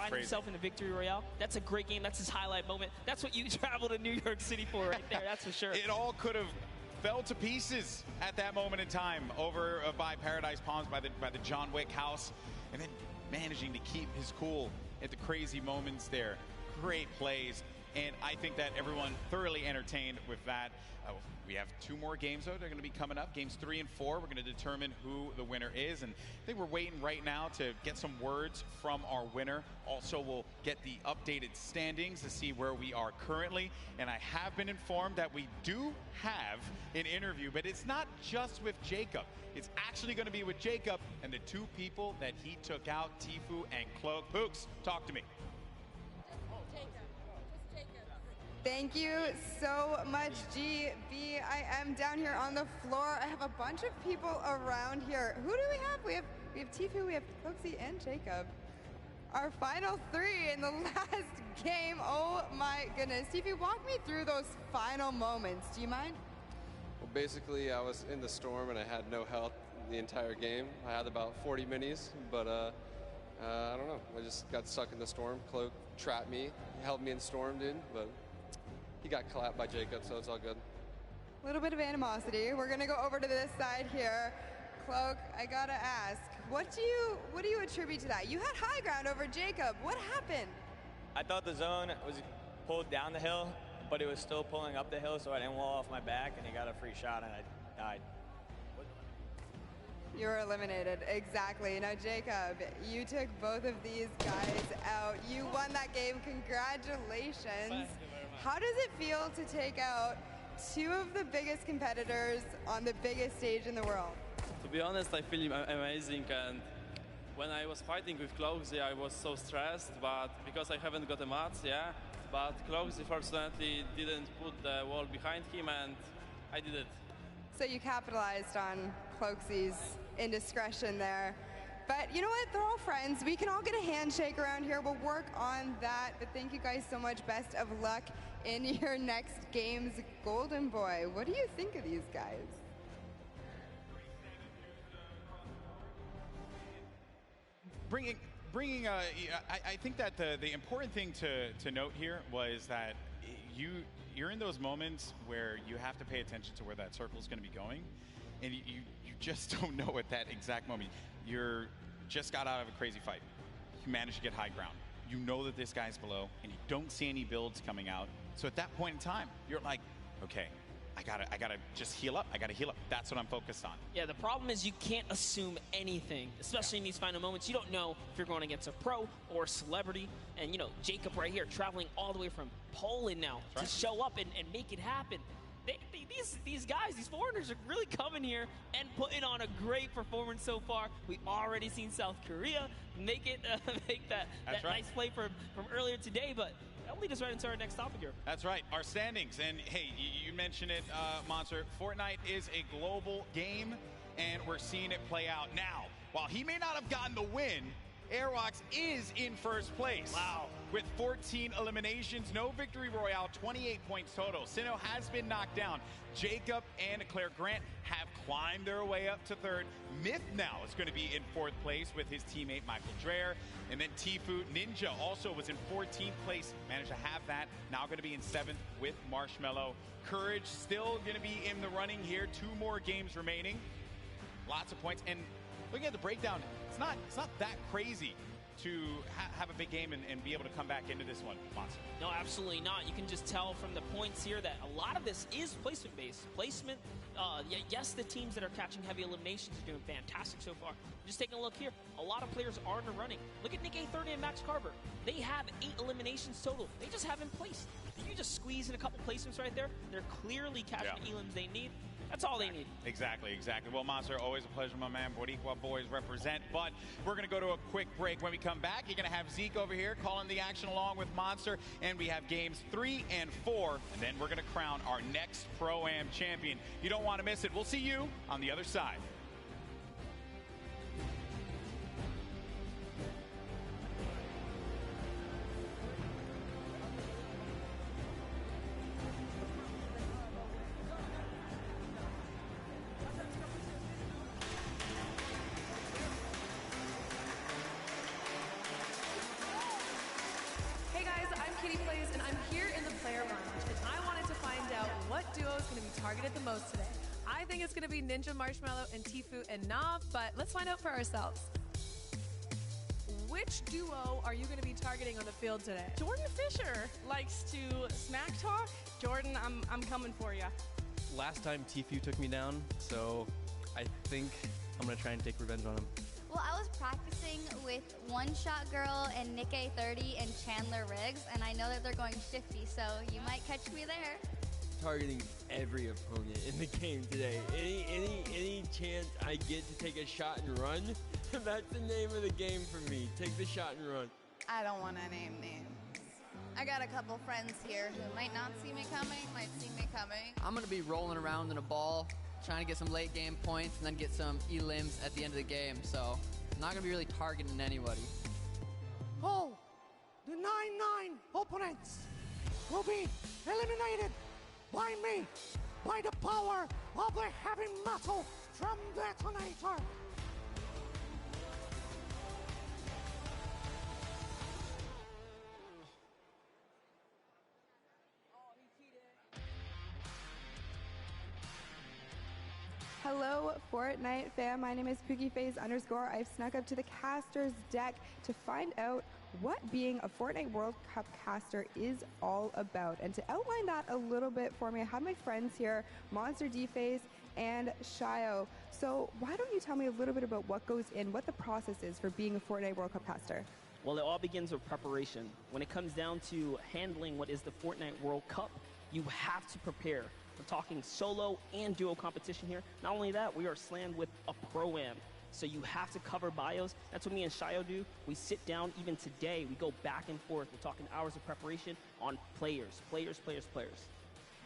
finds himself in the victory royale. That's a great game. That's his highlight moment. That's what you travel to New York City for right there. That's for sure. It all could have fell to pieces at that moment in time over by Paradise Palms, by the John Wick house, and then managing to keep his cool at the crazy moments there. Great plays. And I think that everyone thoroughly entertained with that. We have 2 more games, though. They're going to be coming up. Games 3 and 4. We're going to determine who the winner is. And I think we're waiting right now to get some words from our winner. Also, we'll get the updated standings to see where we are currently. And I have been informed that we do have an interview, but it's not just with Jacob. It's actually going to be with Jacob and the 2 people that he took out, Tfue and Cloak. Pooks, talk to me. Thank you so much, GB. I am down here on the floor. I have a bunch of people around here. Who do we have? We have Tfue, we have Cloaksy, and Jacob. Our final 3 in the last game. Oh my goodness. Tfue, walk me through those final moments. Do you mind? Well, basically, I was in the storm and I had no health the entire game. I had about 40 minis, but I don't know. I just got stuck in the storm. Cloak trapped me, held me in storm, dude, but he got clapped by Jacob, so it's all good. A little bit of animosity. We're gonna go over to this side here. Cloak, I gotta ask, what do you attribute to that? You had high ground over Jacob. What happened? I thought the zone was pulled down the hill, but it was still pulling up the hill, so I didn't wall off my back, and he got a free shot, and I died. You were eliminated, exactly. Now, Jacob, you took both of these guys out. You won that game, congratulations. Thank you very much. How does it feel to take out 2 of the biggest competitors on the biggest stage in the world? To be honest, I feel amazing, and when I was fighting with Cloaksy, I was so stressed, but because I haven't got a match, yeah, but Cloaksy fortunately didn't put the wall behind him, and I did it. So you capitalized on Cloaksy's indiscretion there. But you know what? They're all friends. We can all get a handshake around here. We'll work on that. But thank you guys so much. Best of luck in your next games. Golden Boy, what do you think of these guys? I think that the important thing to note here was that you're in those moments where you have to pay attention to where that circle is going to be going, and you just don't know at that exact moment. You're just got out of a crazy fight. You managed to get high ground. You know that this guy's below, and you don't see any builds coming out. So at that point in time, you're like, okay, I gotta just heal up. I gotta heal up. That's what I'm focused on. Yeah, the problem is you can't assume anything, especially in these final moments. You don't know if you're going against a pro or a celebrity. And, you know, Jacob right here traveling all the way from Poland now to show up and make it happen. These guys, these foreigners are really coming here and putting on a great performance so far. We've already seen South Korea make that nice play from earlier today, but that'll lead us right into our next topic here. That's right, our standings. And hey, you mentioned it, Monster. Fortnite is a global game, and we're seeing it play out now. While he may not have gotten the win, Airwalks is in first place. Wow. With 14 eliminations, no victory royale, 28 points total. Sinnoh has been knocked down. Jacob and Claire Grant have climbed their way up to third. Myth now is going to be in fourth place with his teammate Michael Dreher. And then Tfue Ninja also was in 14th place, managed to have that. Now going to be in 7th with Marshmello. Courage still going to be in the running here. 2 more games remaining. Lots of points. And looking at the breakdown, it's not that crazy to have a big game and be able to come back into this one, Monster. No, absolutely not. You can just tell from the points here that a lot of this is placement-based. Placement, yes, the teams that are catching heavy eliminations are doing fantastic so far. Just taking a look here, a lot of players are in the running. Look at Nick A30 and Max Carver. They have 8 eliminations total. They just haven't placed. If you just squeeze in a couple placements right there, they're clearly catching the elims they need. That's all they need. Exactly. Well, Monster, always a pleasure, my man. Boricua boys represent. But we're going to go to a quick break. When we come back, you're going to have Zeke over here calling the action along with Monster. And we have games 3 and 4. And then we're going to crown our next Pro-Am champion. You don't want to miss it. We'll see you on the other side. I'm here in the player lounge, and I wanted to find out what duo is going to be targeted the most today. I think it's going to be Ninja Marshmallow and Tfue and Nav, but let's find out for ourselves. Which duo are you going to be targeting on the field today? Jordan Fisher likes to smack talk. Jordan, I'm coming for you. Last time Tfue took me down, so I think I'm going to try and take revenge on him. Well, I was practicing with One Shot Girl and Nick A30 and Chandler Riggs, and I know that they're going shifty, so you might catch me there. Targeting every opponent in the game today. Any chance I get to take a shot and run, that's the name of the game for me. Take the shot and run. I don't want to name names. I got a couple friends here who might not see me coming, might see me coming. I'm going to be rolling around in a ball, trying to get some late game points and then get some elims at the end of the game. So I'm not going to be really targeting anybody. Oh, the 9-9 opponents will be eliminated by me, by the power of the heavy metal from Detonator. Hello, Fortnite fam. My name is PookieFaze_. I've snuck up to the caster's deck to find out what being a Fortnite World Cup caster is all about. And to outline that a little bit for me, I have my friends here, Monster D-Face and Shio. So why don't you tell me a little bit about what goes in, what the process is for being a Fortnite World Cup caster? Well, it all begins with preparation. When it comes down to handling what is the Fortnite World Cup, you have to prepare. We're talking solo and duo competition here. Not only that, we are slammed with a pro-am. So you have to cover bios. That's what me and Shio do. We sit down even today. We go back and forth. We're talking hours of preparation on players.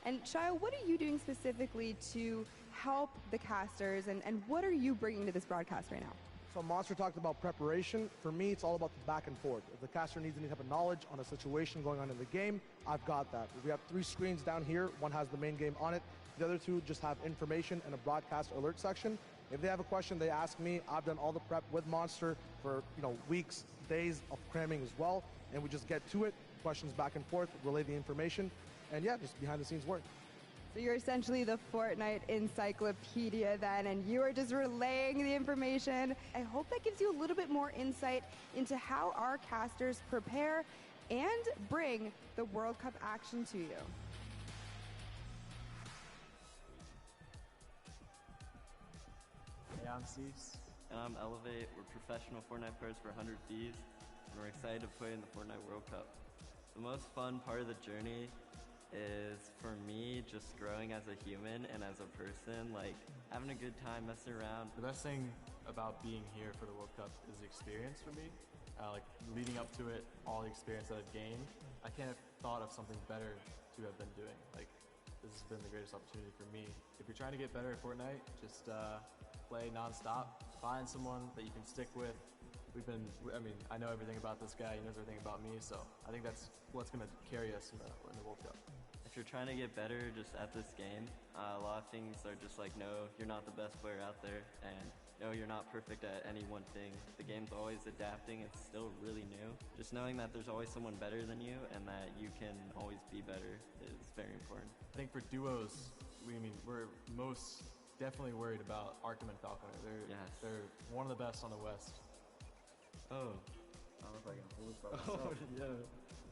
And Shio, what are you doing specifically to help the casters, and what are you bringing to this broadcast right now? So Monster talked about preparation. For me, it's all about the back and forth. If the caster needs any type of knowledge on a situation going on in the game, I've got that. We have 3 screens down here. One has the main game on it. The other 2 just have information and a broadcast alert section. If they have a question, they ask me. I've done all the prep with Monster for weeks, days of cramming as well, and we just get to it. Questions back and forth, relay the information, and yeah, just behind the scenes work. So you're essentially the Fortnite encyclopedia then, and you are just relaying the information. I hope that gives you a little bit more insight into how our casters prepare and bring the World Cup action to you. Hey, I'm Cease. And I'm Elevate. We're professional Fortnite players for 100 Thieves, and we're excited to play in the Fortnite World Cup. The most fun part of the journey is, for me, just growing as a human and as a person, like having a good time messing around. The best thing about being here for the World Cup is the experience for me. Like leading up to it, all the experience that I've gained, I can't have thought of something better to have been doing. Like, this has been the greatest opportunity for me. If you're trying to get better at Fortnite, just play non-stop, find someone that you can stick with. I know everything about this guy, he knows everything about me, so I think that's what's gonna carry us in the World Cup. If you're trying to get better just at this game, a lot of things are just like, no, you're not the best player out there, and no, you're not perfect at any one thing. The game's always adapting, it's still really new. Just knowing that there's always someone better than you and that you can always be better is very important. I think for duos, we're most definitely worried about Arkham and Falconer. They're one of the best on the West. Oh. I don't know if I can pull this by myself. Yeah.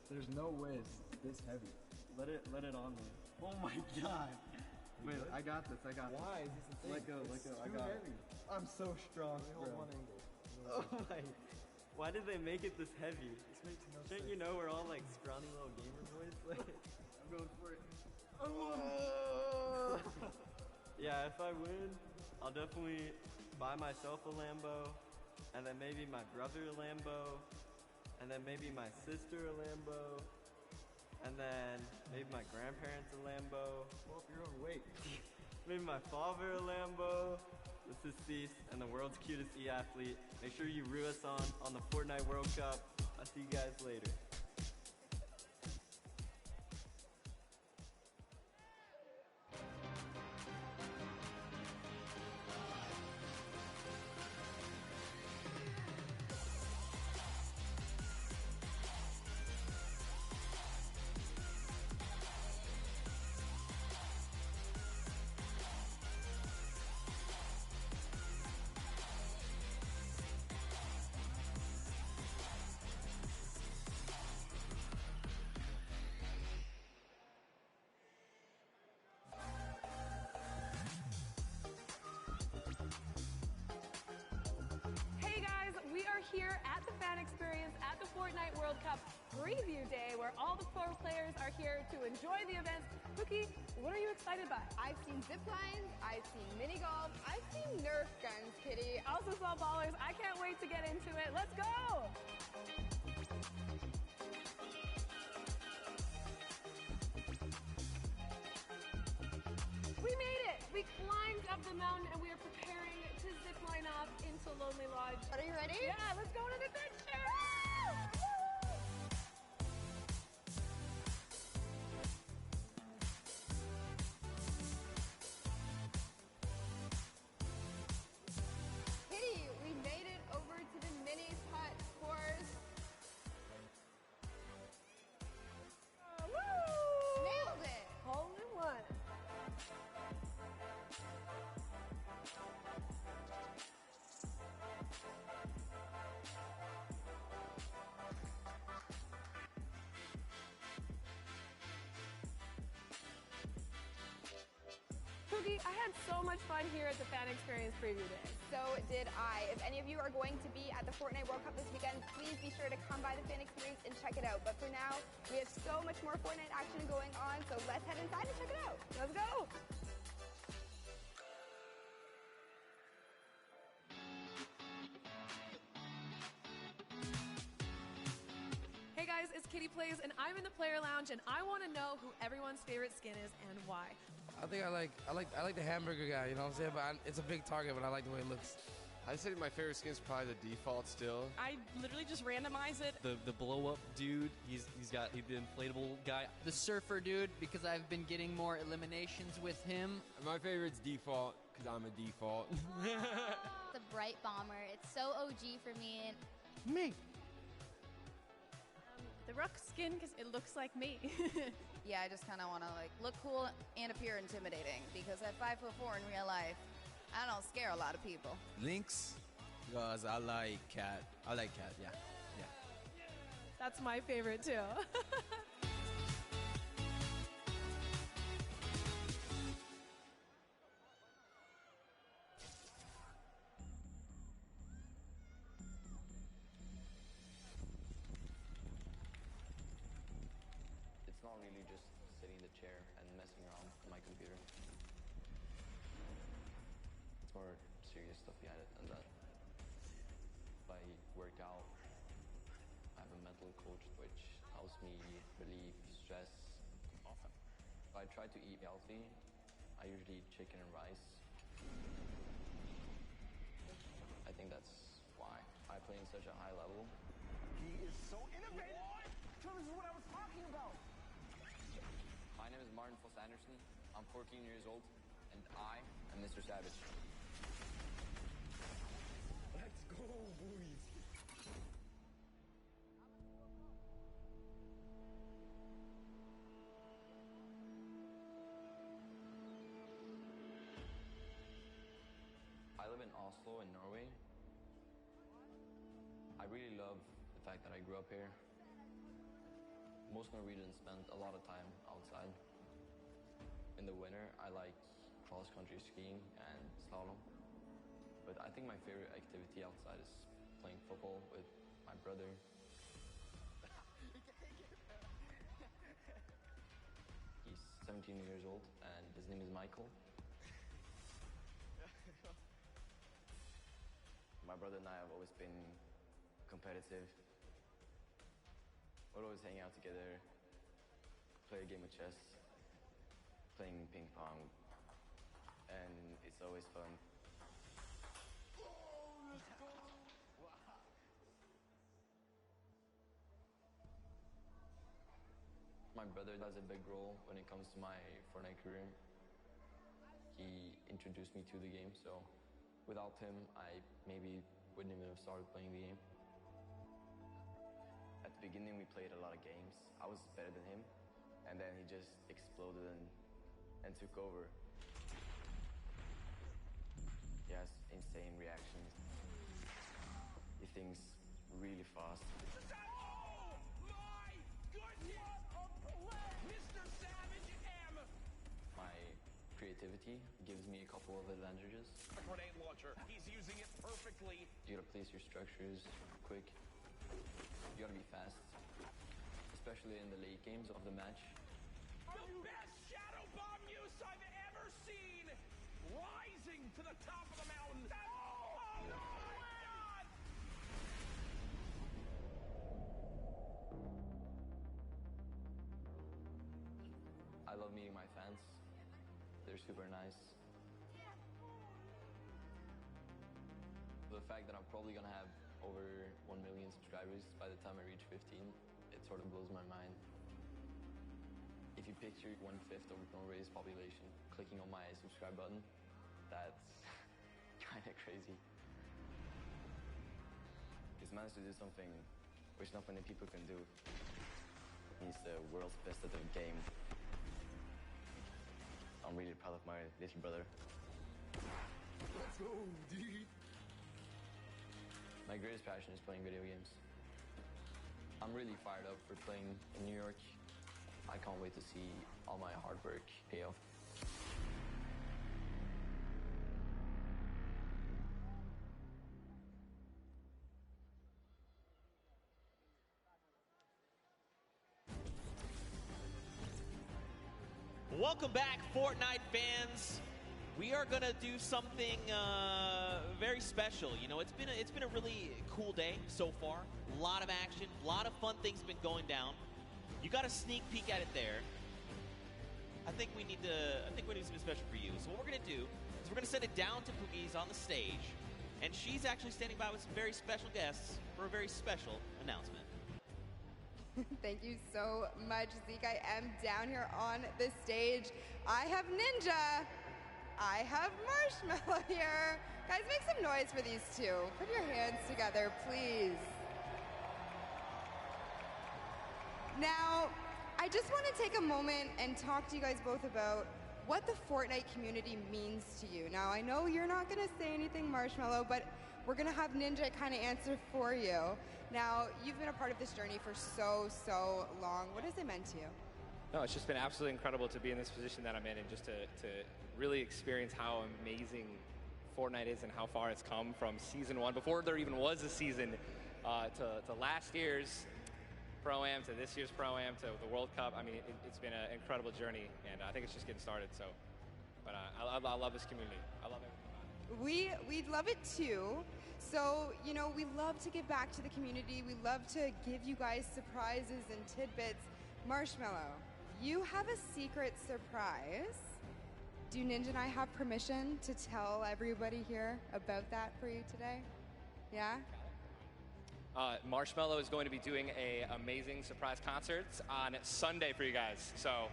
There's no way it's this heavy. Let it on me. Oh my god. Wait, I got this. Why is this insane? Let go. I got it. I'm so strong, bro. One angle. Oh my. Why did they make it this heavy? This makes no Shouldn't sense. you know we're all like scrawny little gamer boys? Like, I'm going for it. Yeah, if I win, I'll definitely buy myself a Lambo, and then maybe my brother a Lambo, and then maybe my sister a Lambo, and then maybe my grandparents a Lambo. Well, your own weight. Maybe my father a Lambo. This is Cease and the world's cutest e-athlete. Make sure you roo us on the Fortnite World Cup. I'll see you guys later. Cup preview day where all the pro players are here to enjoy the events. Cookie, what are you excited by? I've seen zip lines, I've seen mini golf, I've seen Nerf guns, Kitty. Also saw ballers. I can't wait to get into it. Let's go! We made it! We climbed up the mountain and we are preparing to zip line off into Lonely Lodge. Are you ready? Yeah, let's go on an adventure! Kitty, we made it over to the mini putt course. Woo! Nailed it! Hole in one. Cookie, I had so much fun here at the Fan Experience Preview Day. So did I. If any of you are going to be at the Fortnite World Cup this weekend, please be sure to come by the Fan Experience and check it out. But for now, we have so much more Fortnite action going on, so let's head inside and check it out. Let's go! Hey guys, it's Kitty Plays, and I'm in the player lounge, and I want to know who everyone's favorite skin is and why. I think I like the hamburger guy, you know what I'm saying? But it's a big target, but I like the way it looks. I'd say my favorite skin is probably the default still. I literally just randomize it. The blow up dude, he's the inflatable guy. The surfer dude, because I've been getting more eliminations with him. My favorite's default, because I'm a default. The bright bomber. It's so OG for me. Me. The Rook skin, because it looks like me. Yeah, I just kind of want to like look cool and appear intimidating because at 5'4" in real life, I don't scare a lot of people. Lynx, because I like cat. Yeah. That's my favorite too. It's not really just sitting in the chair and messing around on my computer. It's more serious stuff behind it than that. If I work out, I have a mental coach which helps me relieve stress. Awesome. If I try to eat healthy, I usually eat chicken and rice. I think that's why I play in such a high level. He is so innovative. This is what I was talking about. My name is Martin Foss Anderson. I'm 14 years old, and I am Mr. Savage. Let's go, boys. I live in Oslo in Norway. I really love the fact that I grew up here. Most Norwegians spend a lot of time outside. In the winter, I like cross-country skiing and slalom. But I think my favorite activity outside is playing football with my brother. He's 17 years old, and his name is Michael. My brother and I have always been competitive. We'll always hang out together, play a game of chess, playing ping pong, and it's always fun. My brother has a big role when it comes to my Fortnite career. He introduced me to the game, so without him, I maybe wouldn't even have started playing the game. At the beginning, we played a lot of games. I was better than him, and then he just exploded and took over. He has insane reactions. He thinks really fast. Oh my goodness! Mr. Savage am! My creativity gives me a couple of advantages. A grenade launcher. He's using it perfectly. You gotta place your structures quick. You gotta be fast. especially in the late games of the match. The best shadow bomb use I've ever seen! Rising to the top of the mountain! Oh no! I love meeting my fans. They're super nice. The fact that I'm probably gonna have over 1 million subscribers by the time I reach 15, it sort of blows my mind. If you picture 1/5 of Norway's population clicking on my subscribe button, that's kind of crazy. He's managed to do something which not many people can do. He's the world's best at the game. I'm really proud of my little brother. Let's go, dude! My greatest passion is playing video games. I'm really fired up for playing in New York. I can't wait to see all my hard work pay off. Welcome back, Fortnite fans. We are gonna do something very special. You know, it's been a really cool day so far. A lot of action, a lot of fun things been going down. You got a sneak peek at it there. I think we need something special for you. So what we're gonna do is we're gonna send it down to Poogie's on the stage, and she's actually standing by with some very special guests for a very special announcement. Thank you so much, Zeke. I am down here on the stage. I have Ninja. I have Marshmallow here. Guys, make some noise for these two. Put your hands together, please. Now, I just want to take a moment and talk to you guys both about what the Fortnite community means to you. Now, I know you're not going to say anything, Marshmallow, but we're going to have Ninja kind of answer for you. Now, you've been a part of this journey for so long. What has it meant to you? No, it's just been absolutely incredible to be in this position that I'm in and just to really experience how amazing Fortnite is and how far it's come from Season 1, before there even was a season, to last year's Pro-Am, to this year's Pro-Am, to the World Cup. I mean, it's been an incredible journey, and I think it's just getting started. So, but I love this community. I love everything. We love it too. So, you know, we love to give back to the community. We love to give you guys surprises and tidbits. Marshmallow, you have a secret surprise. Do Ninja and I have permission to tell everybody here about that for you today? Yeah? Marshmallow is going to be doing an amazing surprise concert on Sunday for you guys. So,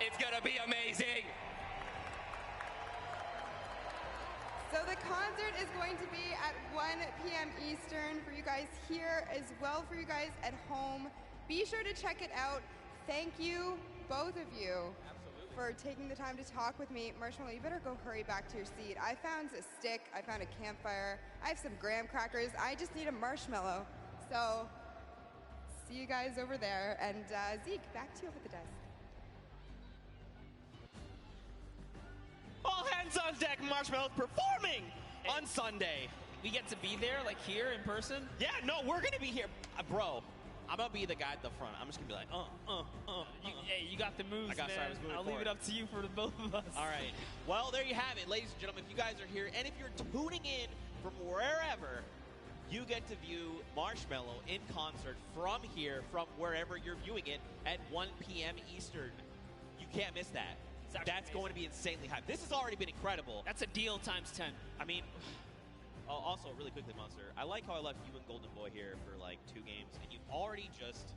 it's going to be amazing. So the concert is going to be at 1 p.m. Eastern for you guys here, as well for you guys at home. Be sure to check it out. Thank you, both of you, for taking the time to talk with me. Marshmallow, you better go hurry back to your seat. I found a stick, I found a campfire, I have some graham crackers, I just need a marshmallow. So, see you guys over there. And Zeke, back to you over the desk. All hands on deck, Marshmallow's performing on Sunday. We get to be there, like here in person? Yeah, no, we're going to be here. Bro, I'm going to be the guy at the front. I'm just going to be like, Hey, you got the moves, man. Sorry, I was moving I'll leave it up to you for the both of us. All right. Well, there you have it, ladies and gentlemen. If you guys are here, and if you're tuning in from wherever, you get to view Marshmallow in concert from here, from wherever you're viewing it, at 1 p.m. Eastern. You can't miss that. That's going to be insanely hype. This has already been incredible. That's a deal times 10. I mean, also, really quickly, Monster, I like how I left you and Golden Boy here for, like, 2 games, and you've already just,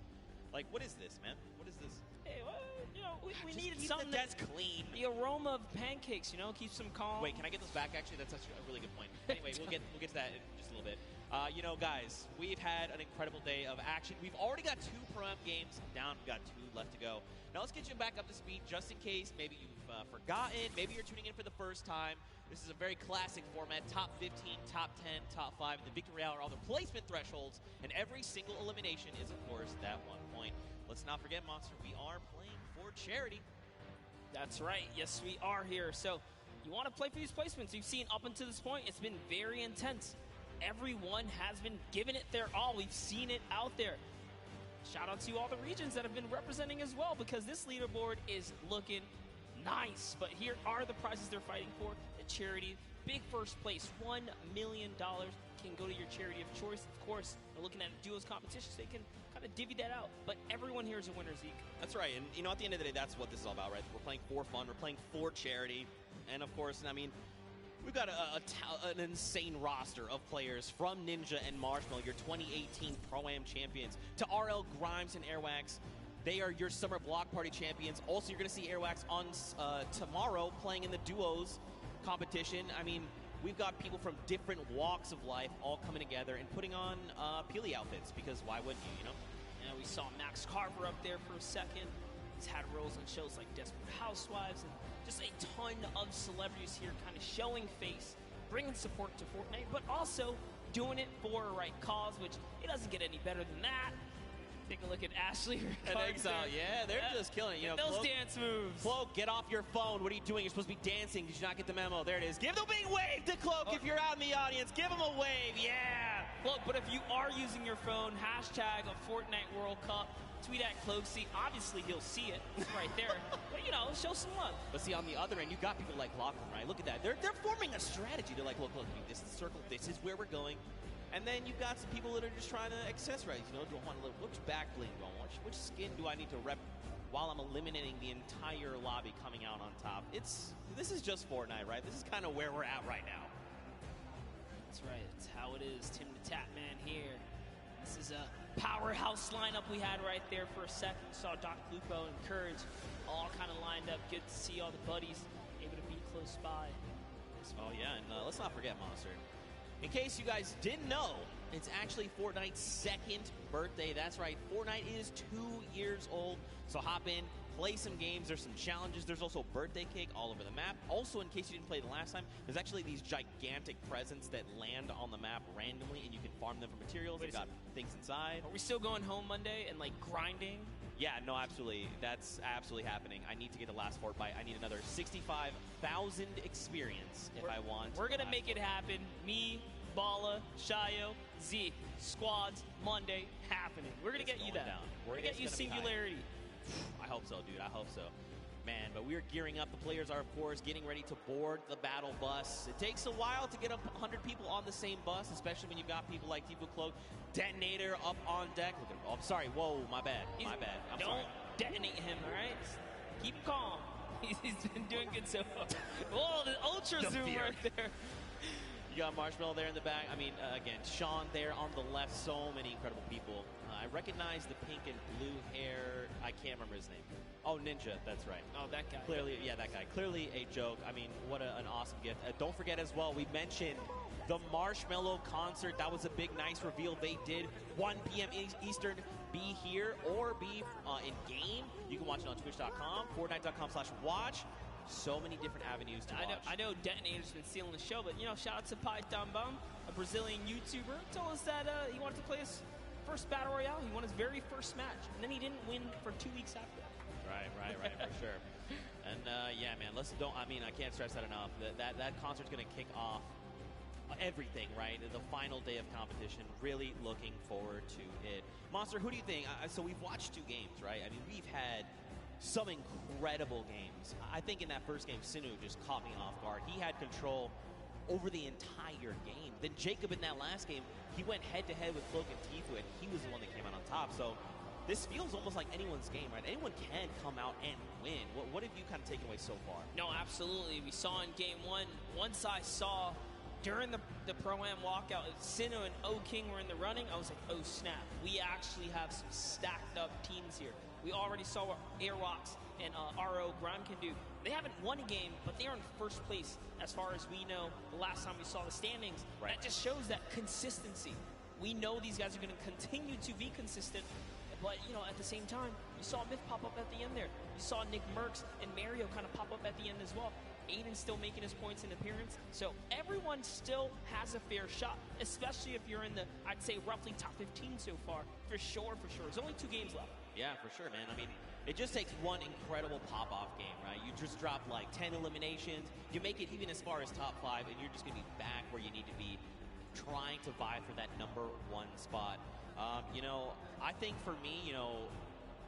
like, what is this, man? What is this? Hey, well, you know, we needed keep something the desk clean. The aroma of pancakes, you know, keeps them calm. Wait, can I get those back? Actually, that's actually a really good point. Anyway, we'll get to that in just a little bit. You know, guys, we've had an incredible day of action. We've already got 2 Pro-Am games down. We've got 2 left to go. Now let's get you back up to speed just in case maybe you've forgotten. Maybe you're tuning in for the first time. This is a very classic format. Top 15, top 10, top 5. The victory hour, all the placement thresholds, and every single elimination is, of course, that 1 point. Let's not forget, Monster, we are playing for charity. That's right. Yes, we are here. So you want to play for these placements. You've seen up until this point, it's been very intense. everyone has been giving it their all. We've seen it out there. Shout out to all the regions that have been representing as well, because this leaderboard is looking nice. But here are the prizes they're fighting for. The charity, big first place, $1 million can go to your charity of choice. Of course, they're looking at duos competitions. They can kind of divvy that out. But everyone here is a winner, Zeke. That's right. And, you know, at the end of the day, that's what this is all about, right? We're playing for fun. We're playing for charity. And, of course, I mean, we've got an insane roster of players from Ninja and Marshmallow, your 2018 Pro-Am champions, to RL, Grimes, and Airwax. They are your Summer Block Party champions. Also, you're going to see Airwax on tomorrow playing in the duos competition. I mean, we've got people from different walks of life all coming together and putting on Peely outfits, because why wouldn't you, you know? And we saw Max Carver up there for a second. He's had roles on shows like Desperate Housewives, and just a ton of celebrities here kind of showing face, bringing support to Fortnite, but also doing it for a right cause, which it doesn't get any better than that. Take a look at Ashley and Exile. Yeah, they're just killing it. You know, those Cloak, dance moves. Cloak, get off your phone. What are you doing? You're supposed to be dancing. Did you not get the memo? There it is. Give the big wave to Cloak if you're out in the audience. Give him a wave. Yeah. Look, but if you are using your phone, hashtag a Fortnite World Cup, tweet at Cloaksy. Obviously, he'll see it right there. But, you know, show some love. But see, on the other end, you got people like Lachlan, right? Look at that. They're forming a strategy. They're like, look, this is the circle. This is where we're going. And then you've got some people that are just trying to accessorize. You know, do I want a little, which back bling do I want? Which skin do I need to rep while I'm eliminating the entire lobby coming out on top? This is just Fortnite, right? This is kind of where we're at right now. That's right. It's how it is. Tim the Tatman here. This is a powerhouse lineup we had right there for a second. We saw Doc Lupo and Courage all kind of lined up. Good to see all the buddies able to be close by. Oh, yeah, and let's not forget Monster. In case you guys didn't know, it's actually Fortnite's second birthday. That's right, Fortnite is 2 years old. So hop in, play some games. There's some challenges. There's also birthday cake all over the map. Also, in case you didn't play the last time, there's actually these gigantic presents that land on the map randomly, and you can farm them for materials. They've got things inside. Are we still going home Monday and, like, grinding? Yeah, no, absolutely. That's absolutely happening. I need to get the last Fort Bite. I need another 65,000 experience if I want. We're going to make it happen. Me, Bala, Shayo, Zeke, squads, Monday, happening. We're going to get you that. We're going to get you Singularity. I hope so, dude. I hope so. Man, but we're gearing up. The players are, of course, getting ready to board the battle bus. It takes a while to get 100 people on the same bus, especially when you've got people like Tifu Cloak, Detonator up on deck. Look at him. Oh, I'm sorry. Whoa, my bad. My bad. I'm Don't sorry. detonate him, all right? Keep calm. He's been doing good so far. Whoa, the ultra zoom right there. You got Marshmallow there in the back. I mean, again, Sean there on the left. So many incredible people. I recognize the pink and blue hair. I can't remember his name. Oh, Ninja. That's right. Oh, that guy. Clearly, yeah, that guy. Clearly a joke. I mean, what an awesome gift. Don't forget as well, we mentioned the Marshmallow concert. That was a big, nice reveal they did. 1 p.m. Eastern. Be here or be in-game. You can watch it on twitch.com, fortnite.com/watch. So many different avenues to watch. I know Detonator's been stealing the show, but, you know, shout out to Python Bum, a Brazilian YouTuber. Told us that he wanted to play his first Battle Royale. He won his very first match, and then he didn't win for 2 weeks after. Right, for sure. And, yeah, man, I can't stress that enough. That concert's going to kick off everything, right? The final day of competition. Really looking forward to it. Monster, who do you think? So we've watched 2 games, right? I mean, we've had some incredible games. I think in that first game, Sinu just caught me off guard. He had control over the entire game. Then Jacob in that last game, he went head-to-head with Cloak and Tifu, and he was the one that came out on top. So this feels almost like anyone's game, right? Anyone can come out and win. What have you kind of taken away so far? No, absolutely. We saw in game 1, once I saw during the Pro-Am walkout, Sinu and O-King were in the running, I was like, oh snap, we actually have some stacked up teams here. We already saw what Airwalks and RO Grime can do. They haven't won a game, but they are in first place as far as we know the last time we saw the standings. Right. That just shows that consistency. We know these guys are going to continue to be consistent, but, you know, at the same time, you saw Myth pop up at the end there. You saw Nick Merckx and Mario kind of pop up at the end as well. Aiden's still making his points in appearance. So everyone still has a fair shot, especially if you're in the, I'd say, roughly top 15 so far. For sure. There's only 2 games left. Yeah, for sure, man. I mean, it just takes one incredible pop-off game, right? You just drop like 10 eliminations. You make it even as far as top 5, and you're just going to be back where you need to be. trying to vie for that #1 spot. You know, I think for me, you know,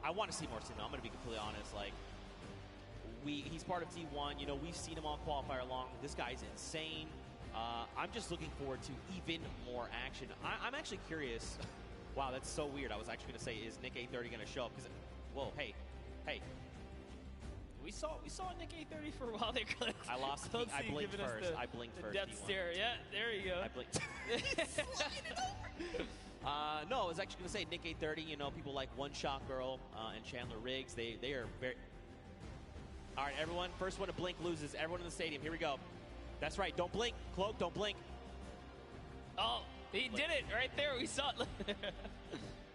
I want to see more Sigma. I'm going to be completely honest. Like, he's part of T1. You know, we've seen him on qualifier long. This guy's insane. I'm just looking forward to even more action. I'm actually curious. Wow, that's so weird. I was actually going to say, is Nick A30 going to show up? Because, whoa, hey. We saw Nick A30 for a while there. I lost. I blinked first. I blinked first. Death stare. Yeah, there you go. I blinked. No, I was actually going to say Nick A30. You know, people like One Shot Girl and Chandler Riggs. They are very. All right, everyone. First one to blink loses. Everyone in the stadium. Here we go. That's right. Don't blink. Cloak, don't blink. Oh, he did it right there. We saw it.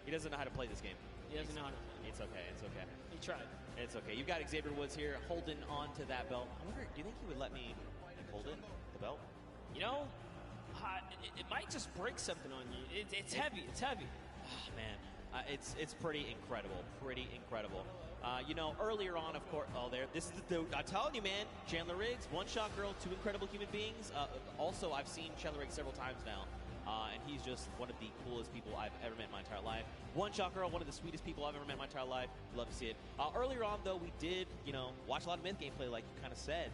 He doesn't know how to play this game. He doesn't know how to play. It's okay. It's okay. He tried. It's okay. You've got Xavier Woods here holding on to that belt. I wonder, do you think he would let me hold it, the belt? You know, it might just break something on you. It's heavy. It's heavy. Oh, man. It's pretty incredible. Pretty incredible. You know, earlier on, of course, this is I'm telling you, man, Chandler Riggs, One Shot Girl, two incredible human beings. Also, I've seen Chandler Riggs several times now, and he's just one of the coolest people I've ever met in my entire life. One Shot Girl, one of the sweetest people I've ever met in my entire life. Love to see it. Earlier on, though, we did, you know, watch a lot of Myth gameplay, like you kind of said.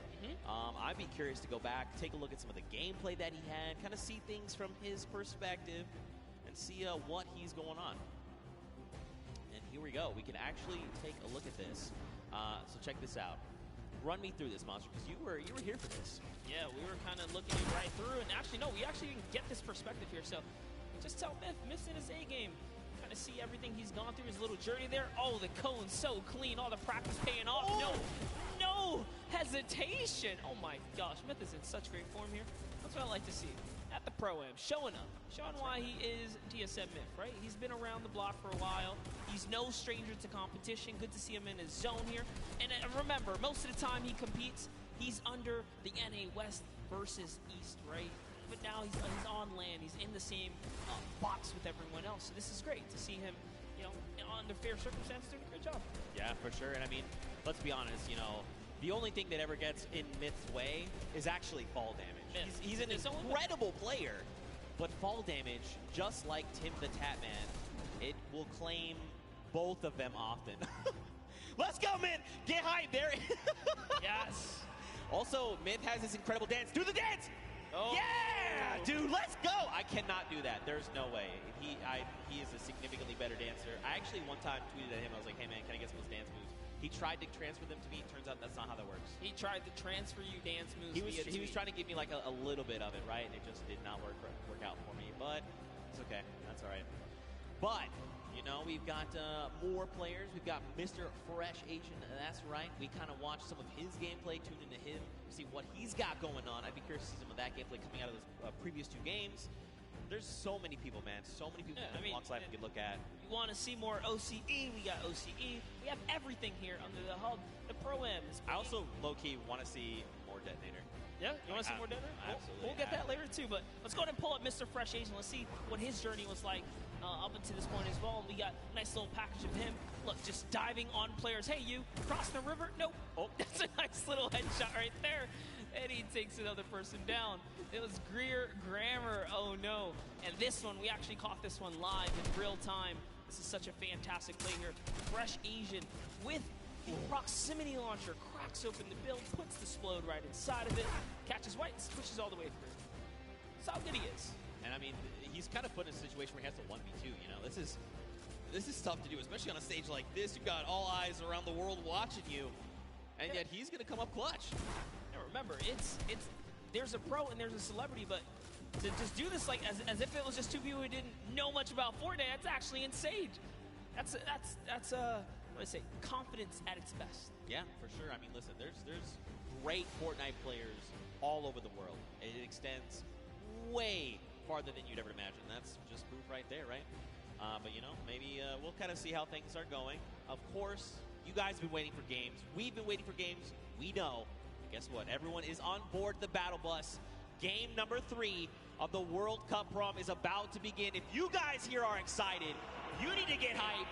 I'd be curious to go back, take a look at some of the gameplay that he had, kind of see things from his perspective, and see what he's going on. Here we go. We can actually take a look at this. So check this out. Run me through this, Monster, because you were here for this. Yeah, we were kind of looking right through, and actually, no, we actually didn't get this perspective here. So just tell Myth's in his A game. Kind of see everything he's gone through, his little journey there. Oh, the cone's so clean. All the practice paying off. Oh. No hesitation. Oh my gosh, Myth is in such great form here. That's what I like to see. At the Pro-Am, showing why he is TSM Myth, right? He's been around the block for a while. He's no stranger to competition. Good to see him in his zone here. And remember, most of the time he competes, he's under the NA West versus East, right? But now he's on land. He's in the same box with everyone else. So this is great to see him, you know, under fair circumstances doing a good job. Yeah, for sure. And I mean, let's be honest, you know, the only thing that ever gets in Myth's way is actually fall damage. He's an incredible player, but fall damage, just like Tim the Tatman, it will claim both of them often. Let's go, Myth! Get hype there! Yes! Also, Myth has this incredible dance. Do the dance! Oh. Yeah! Dude, let's go! I cannot do that. There's no way. He is a significantly better dancer. I actually one time tweeted at him, I was like, hey man, can I get some of those dance moves? He tried to transfer them to me. Turns out that's not how that works. He tried to transfer you dance moves. He was trying to give me like a little bit of it, right? And it just did not work out for me. But it's okay. That's all right. But you know, we've got more players. We've got Mr. Fresh Asian. That's right. We kind of watched some of his gameplay, tuned into him, see what he's got going on. I'd be curious to see some of that gameplay coming out of those previous two games. There's so many people, man. So many people from Walks Life we could look at. You want to see more OCE? We got OCE. We have everything here under the hub. The Pro-Am is I also, low-key, want to see more Detonator. Yeah? You want to see more Detonator? Absolutely. We'll get that later, too. But let's go ahead and pull up Mr. Fresh Asian. Let's see what his journey was like up until this point as well. And we got a nice little package of him. Look, just diving on players. Hey, you, crossing the river? Nope. Oh, that's a nice little headshot right there. And he takes another person down. It was Greer Grammar. Oh, no. And this one, we actually caught this one live in real time. This is such a fantastic play here. Fresh Asian with the proximity launcher, cracks open the build, puts the Splode right inside of it, catches White, switches all the way through. That's how good he is. And I mean, he's kind of put in a situation where he has to 1v2, you know? This is tough to do, especially on a stage like this. You've got all eyes around the world watching you, and yet he's going to come up clutch. Now remember, there's a pro and there's a celebrity, but to just do this like as if it was just two people who didn't know much about Fortnite, that's actually insane. That's what do I say, confidence at its best. Yeah, for sure. I mean, listen, there's great Fortnite players all over the world. It extends way farther than you'd ever imagine. That's just proof right there, right? But you know, maybe we'll kind of see how things are going. Of course, you guys have been waiting for games. We've been waiting for games. We know. And guess what? Everyone is on board the battle bus. Game number 3 of the World Cup Prom is about to begin. If you guys here are excited, you need to get hyped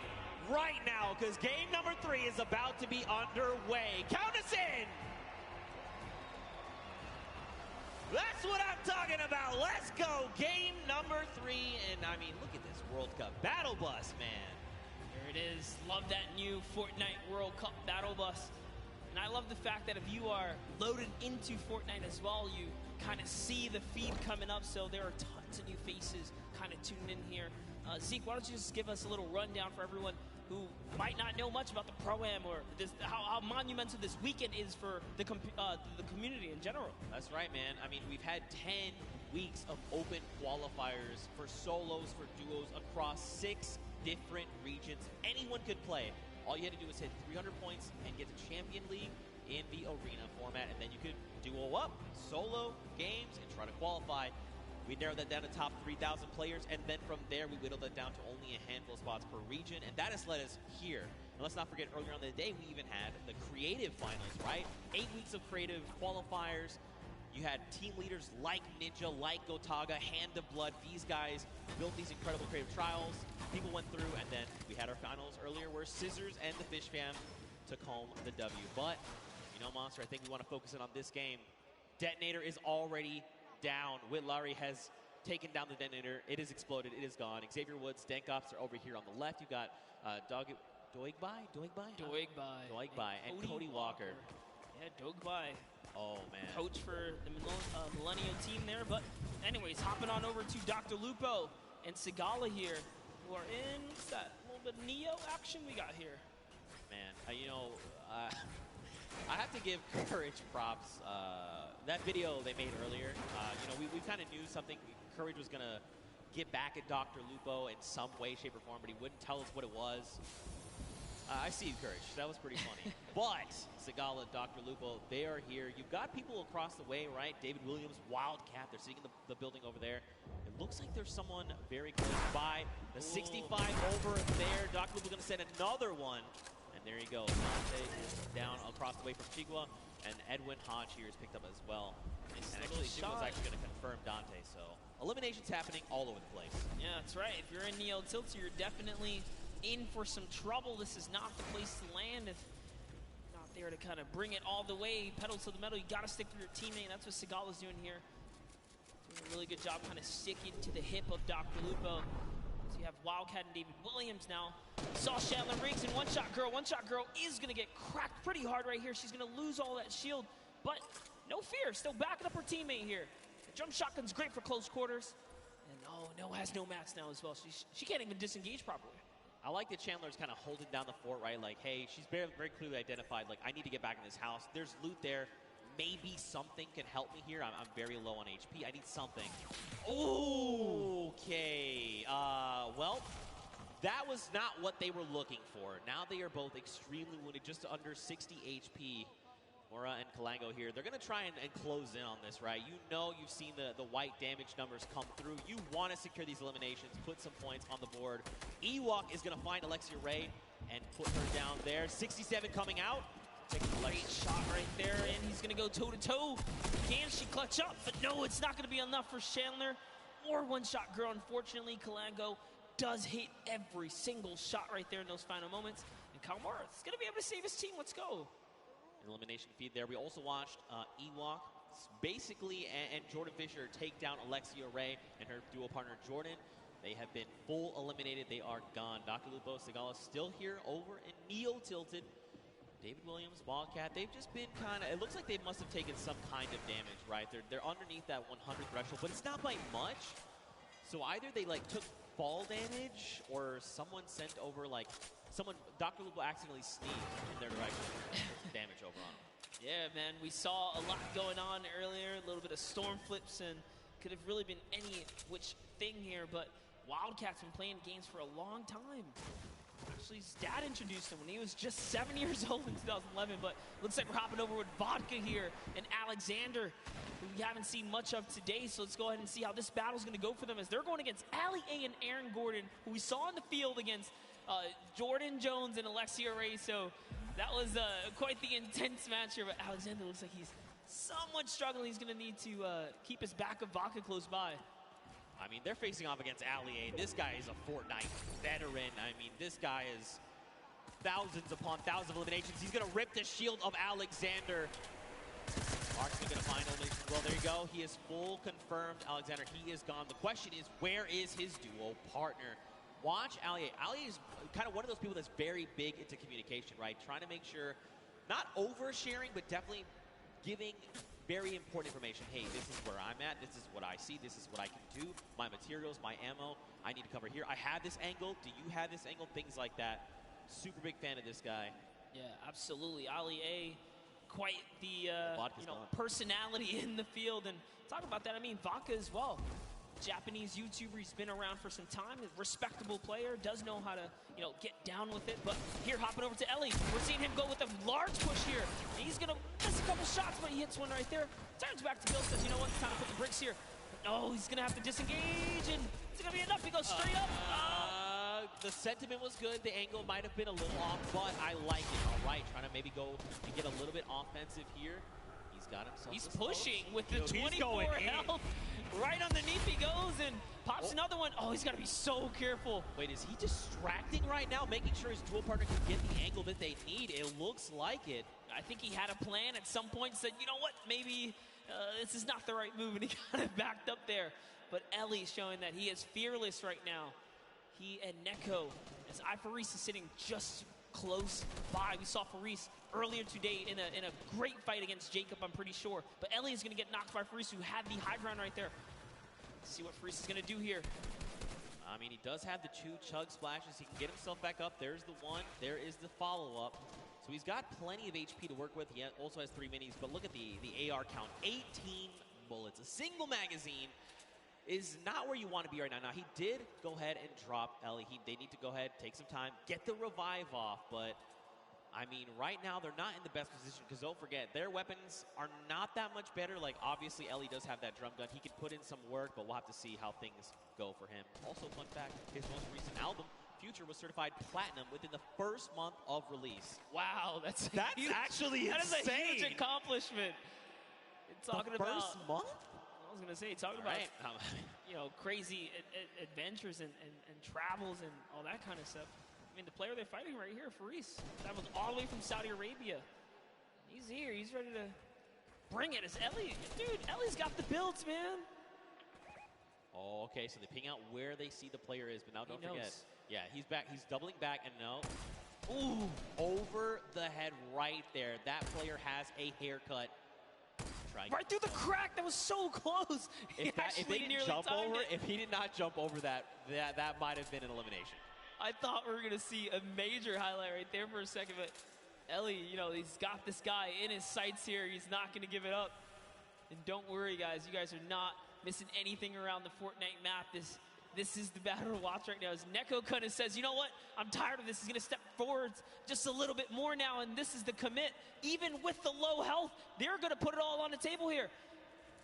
right now, because game number 3 is about to be underway. Count us in! That's what I'm talking about. Let's go. Game number 3. And I mean, look at this World Cup battle bus, man. There it is. Love that new Fortnite World Cup battle bus. And I love the fact that if you are loaded into Fortnite as well, you kind of see the feed coming up. So there are tons of new faces kind of tuning in here. Zeke, why don't you just give us a little rundown for everyone who might not know much about the Pro-Am or this, how monumental this weekend is for the community in general. That's right, man. I mean, we've had 10 weeks of open qualifiers for solos, for duos across 6 different regions. Anyone could play. All you had to do was hit 300 points and get to Champion League in the arena format, and then you could duo up, solo games, and try to qualify. We narrowed that down to top 3,000 players, and then from there we whittled that down to only a handful of spots per region, and that has led us here. And let's not forget, earlier on in the day, we even had the creative finals, right? 8 weeks of creative qualifiers. You had team leaders like Ninja, like Gotaga, Hand of Blood. These guys built these incredible creative trials. People went through, and then we had our finals earlier where Scissors and the Fish Fam took home the W. But, you know, Monster, I think we want to focus in on this game. Detonator is already down. Whitlari has taken down the Detonator. It has exploded. It is gone. Xavier Woods, Dankops are over here on the left. You got Doigbai, and Cody Walker. Yeah, Doigbai. Oh, man. Coach for the Millennial team there. But anyways, hopping on over to Dr. Lupo and Sigala here, who are in, what's that, a little bit of Neo action we got here. Man, you know, I have to give Courage props. That video they made earlier, you know, we kind of knew something. Courage was going to get back at Dr. Lupo in some way, shape, or form, but he wouldn't tell us what it was. I see you, Courage. That was pretty funny. But Sigala, Dr. Lupo, they are here. You've got people across the way, right? David Williams, Wildcat. They're sitting in the building over there. It looks like there's someone very close by. The 65 over there. Dr. Lupo's going to send another one. And there you go. Dante is down across the way from Chigua. And Edwin Hodge here is picked up as well. And actually, Chigua's actually going to confirm Dante. So eliminations happening all over the place. Yeah, that's right. If you're in Neo Tilted, you're definitely in for some trouble. This is not the place to land if you're not there to kind of bring it all the way, pedal to the metal. You got to stick with your teammate, and that's what Sigala's doing here. Doing a really good job kind of sticking to the hip of Dr. Lupo. So you have Wildcat and David Williams now. Saw Chandler Riggs and One Shot Girl. One Shot Girl is going to get cracked pretty hard right here. She's going to lose all that shield, but no fear. Still backing up her teammate here. The jump shotgun's great for close quarters. And oh, no, has no mats now as well. She can't even disengage properly. I like that Chandler's kind of holding down the fort, right? Like, hey, she's very, very clearly identified, like, I need to get back in this house. There's loot there. Maybe something can help me here. I'm very low on HP. I need something. Okay. Well, that was not what they were looking for. Now they are both extremely wounded, just under 60 HP. Mora and Kalango here. They're going to try and close in on this, right? You know, you've seen the white damage numbers come through. You want to secure these eliminations, put some points on the board. Ewok is going to find Alexia Ray and put her down there. 67 coming out. Take a great shot right there, and he's going to go toe-to-toe. Can she clutch up? But no, it's not going to be enough for Chandler. Or One Shot Girl, unfortunately. Kalango does hit every single shot right there in those final moments. And Kalmar is going to be able to save his team. Let's go. Elimination feed there. We also watched Ewok basically and Jordan Fisher take down Alexia Ray and her duo partner Jordan. They have been full eliminated. They are gone. Dr. Lupo, Sigala still here over in Neo Tilted. David Williams, Wildcat, they've just been kind of, it looks like they must have taken some kind of damage, right? They're underneath that 100 threshold, but it's not by much. So either they like took fall damage or someone sent over like, Dr. Lupo accidentally sneaked in their direction and put some damage over on them. Yeah, man, we saw a lot going on earlier, a little bit of storm flips, and could have really been any which thing here, but Wildcat's been playing games for a long time. Actually, his dad introduced him when he was just 7 years old in 2011, but looks like we're hopping over with Vodka here and Alexander, who we haven't seen much of today, so let's go ahead and see how this battle's going to go for them as they're going against Ali A and Aaron Gordon, who we saw in the field against Jordan Jones and Alexia Ray, so that was quite the intense match here, but Alexander looks like he's somewhat struggling. He's going to need to keep his back of Vodka close by. I mean, they're facing off against Ali A. This guy is a Fortnite veteran. I mean, this guy is thousands upon thousands of eliminations. He's going to rip the shield of Alexander. Marksman going to find elimination. Well, there you go. He is full confirmed, Alexander. He is gone. The question is, where is his duo partner? Watch Ali. Ali is kind of one of those people that's very big into communication, right? Trying to make sure, not oversharing, but definitely giving very important information. Hey, this is where I'm at. This is what I see. This is what I can do. My materials, my ammo, I need to cover here. I have this angle. Do you have this angle? Things like that. Super big fan of this guy. Yeah, absolutely. Ali A, quite the personality in the field. And talk about that, I mean, Vodka as well. Japanese YouTuber, he's been around for some time, a respectable player, does know how to, get down with it. But here, hopping over to Ellie, we're seeing him go with a large push here. He's gonna miss a couple shots, but he hits one right there. Turns back to Bill, says, you know what, it's time to put the bricks here. But no, he's gonna have to disengage, and it's gonna be enough. He goes straight up. The sentiment was good. The angle might have been a little off, but I like it. All right, trying to maybe go and get a little bit offensive here. He's got himself. He's pushing with the 24 health. Right underneath he goes and pops another one. Oh, he's got to be so careful. Wait, is he distracting right now, making sure his dual partner can get the angle that they need? It looks like it. I think he had a plan at some point, said, you know what, maybe this is not the right move, and he kind of backed up there. But Ellie showing that he is fearless right now. He and Neko, as Faris is sitting just close by. We saw Faris earlier today in a great fight against Jacob, I'm pretty sure. But Ellie is going to get knocked by Faris, who had the high ground right there. Let's see what Faris is going to do here. I mean, he does have the 2 chug splashes. He can get himself back up. There's the one. There is the follow-up. So he's got plenty of HP to work with. He also has 3 minis. But look at the AR count. 18 bullets. A single magazine is not where you want to be right now. Now, he did go ahead and drop Ellie. They need to go ahead, take some time, get the revive off. But, I mean, right now, they're not in the best position because don't forget, their weapons are not that much better. Like, obviously, Ellie does have that drum gun. He can put in some work, but we'll have to see how things go for him. Also, fun fact, his most recent album, Future, was certified platinum within the first month of release. Wow, that's huge, actually insane. That is a huge accomplishment. Talking the first month? I was going to say, talking about, crazy adventures and travels and all that kind of stuff. I mean, the player they're fighting right here, Faris, traveled all the way from Saudi Arabia. He's here. He's ready to bring it. It's Ellie. Dude, Ellie's got the builds, man. Oh, okay, so they ping out where they see the player is, but now don't forget. Yeah, he's back. He's doubling back, and no. Ooh, over the head right there. That player has a haircut. Right through the crack. That was so close. If they didn't jump over, if he did not jump over that might have been an elimination. I thought we were going to see a major highlight right there for a second, but Ellie, he's got this guy in his sights here. He's not going to give it up. And don't worry, guys. You guys are not missing anything around the Fortnite map. This is the battle to watch right now. As Neko kind of says, you know what? I'm tired of this. He's going to step forwards just a little bit more now, and this is the commit. Even with the low health, they're going to put it all on the table here.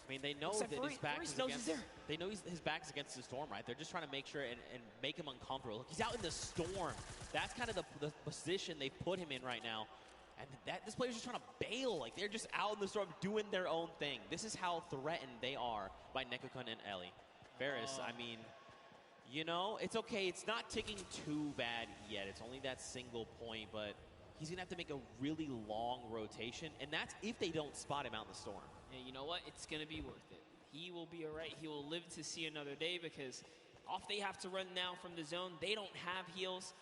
I mean, they know that his back is against. They know his back's against the storm, right? They're just trying to make sure and make him uncomfortable. Look, he's out in the storm. That's kind of the position they put him in right now. And this player's just trying to bail. Like, they're just out in the storm doing their own thing. This is how threatened they are by Nekokun and Ellie. Faris, I mean, it's okay. It's not ticking too bad yet. It's only that single point, but he's going to have to make a really long rotation, and that's if they don't spot him out in the storm. Yeah, you know what? It's going to be worth it. He will be all right. He will live to see another day because off they have to run now from the zone. They don't have heals,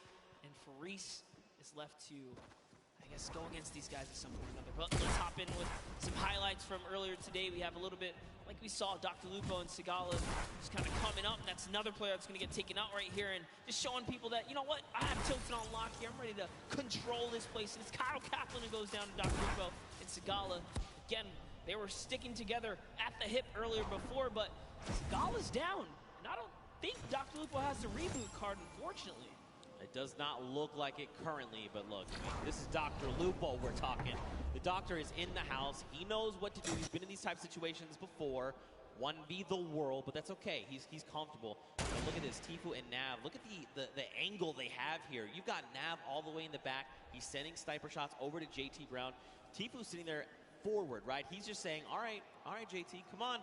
and Faris is left to, I guess, go against these guys at some point or another. But let's hop in with some highlights from earlier today. We have a little bit, like we saw, Dr. Lupo and Sigala just kind of coming up. And that's another player that's going to get taken out right here and just showing people that, you know what, I have Tilted on lock here. I'm ready to control this place. And it's Kyle Kaplan who goes down to Dr. Lupo and Sigala. Again, they were sticking together at the hip earlier before, but Sigala's down. And I don't think Dr. Lupo has the reboot card, unfortunately. It does not look like it currently, but look, this is Dr. Lupo we're talking. The doctor is in the house. He knows what to do. He's been in these type of situations before. 1v the world, but that's okay. He's comfortable. But look at this, Tifu and Nav. Look at the angle they have here. You've got Nav all the way in the back. He's sending sniper shots over to JT Brown. Tifu's sitting there forward, right? He's just saying, all right, JT, come on.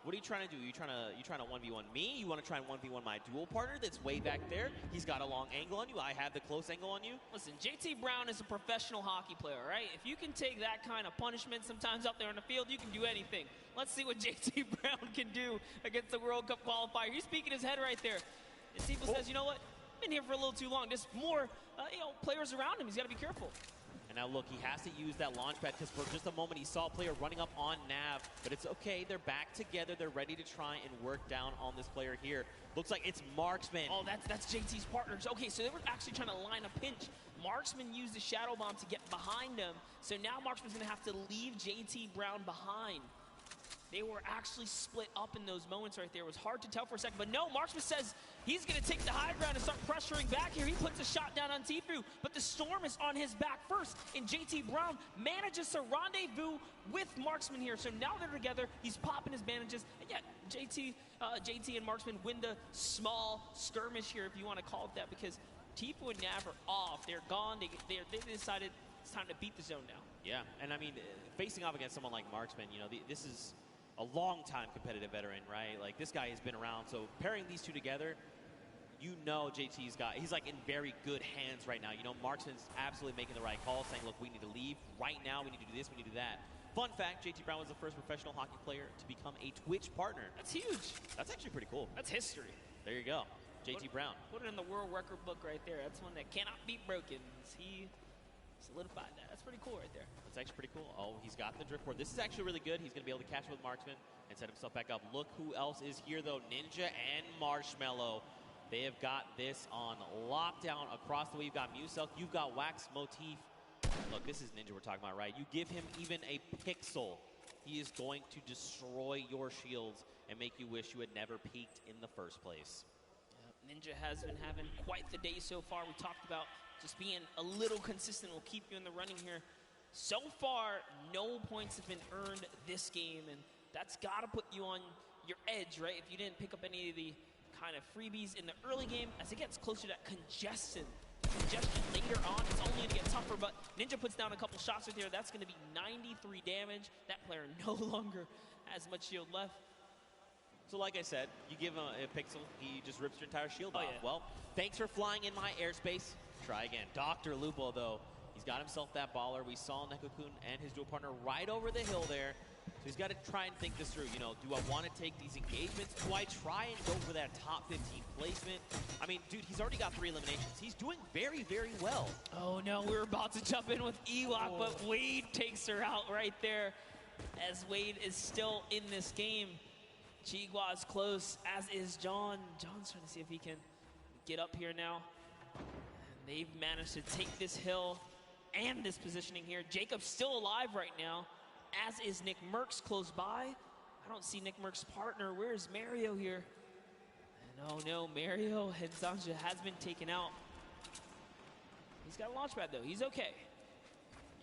What are you trying to do? You trying to 1v1 me? You want to try and 1v1 my dual partner that's way back there? He's got a long angle on you. I have the close angle on you. Listen, JT Brown is a professional hockey player, right? If you can take that kind of punishment sometimes out there on the field, you can do anything. Let's see what JT Brown can do against the World Cup qualifier. He's peeking his head right there. And Tifu says, you know what? I've been here for a little too long. There's more players around him. He's got to be careful. And now look, he has to use that launch pad because for just a moment he saw a player running up on Nav. But it's okay. They're back together. They're ready to try and work down on this player here. Looks like it's Marksman. Oh, that's JT's partners. Okay, so they were actually trying to line a pinch. Marksman used the Shadow Bomb to get behind him. So now Marksman's going to have to leave JT Brown behind. They were actually split up in those moments right there. It was hard to tell for a second, but no, Marksman says he's going to take the high ground and start pressuring back here. He puts a shot down on Tifu, but the Storm is on his back first, and JT Brown manages to rendezvous with Marksman here. So now they're together. He's popping his bandages, and yeah, JT and Marksman win the small skirmish here, if you want to call it that, because Tifu and Nav are off. They're gone. They decided it's time to beat the zone now. Yeah, and I mean, facing off against someone like Marksman, you know, this is a long-time competitive veteran, right? Like, this guy has been around, so pairing these two together, you know he's like in very good hands right now. You know, Marksman's absolutely making the right call, saying, look, we need to leave right now, we need to do this, we need to do that. Fun fact, JT Brown was the first professional hockey player to become a Twitch partner. That's huge. That's actually pretty cool. That's history. There you go, JT Brown. Put it in the world record book right there. That's one that cannot be broken. He solidified that. That's pretty cool right there. That's actually pretty cool. Oh, he's got the drift board. This is actually really good. He's going to be able to catch up with Marksman and set himself back up. Look who else is here, though. Ninja and Marshmallow. They have got this on lockdown across the way. You've got Muselk. You've got Wax Motif. Look, this is Ninja we're talking about, right? You give him even a pixel, he is going to destroy your shields and make you wish you had never peaked in the first place. Ninja has been having quite the day so far. We talked about just being a little consistent will keep you in the running here. So far, no points have been earned this game, and that's got to put you on your edge, right? If you didn't pick up any of the kind of freebies in the early game, as it gets closer to that congestion later on, it's only going to get tougher, but Ninja puts down a couple shots right there. That's going to be 93 damage. That player no longer has much shield left. So like I said, you give him a pixel, he just rips your entire shield off. Yeah. Well, thanks for flying in my airspace. Try again. Dr. Lupo, though, he's got himself that baller. We saw Nekokun and his dual partner right over the hill there. So he's got to try and think this through. You know, do I want to take these engagements? Do I try and go for that top 15 placement? I mean, dude, he's already got 3 eliminations. He's doing very, very well. Oh, no, we're about to jump in with Ewok, but Wade takes her out right there as Wade is still in this game. Chigua is close, as is John. John's trying to see if he can get up here now. They've managed to take this hill and this positioning here. Jacob's still alive right now, as is Nick Merckx close by. I don't see Nick Merckx's partner. Where's Mario here? And oh no, Mario and Zanja has been taken out. He's got a launch pad though, he's okay.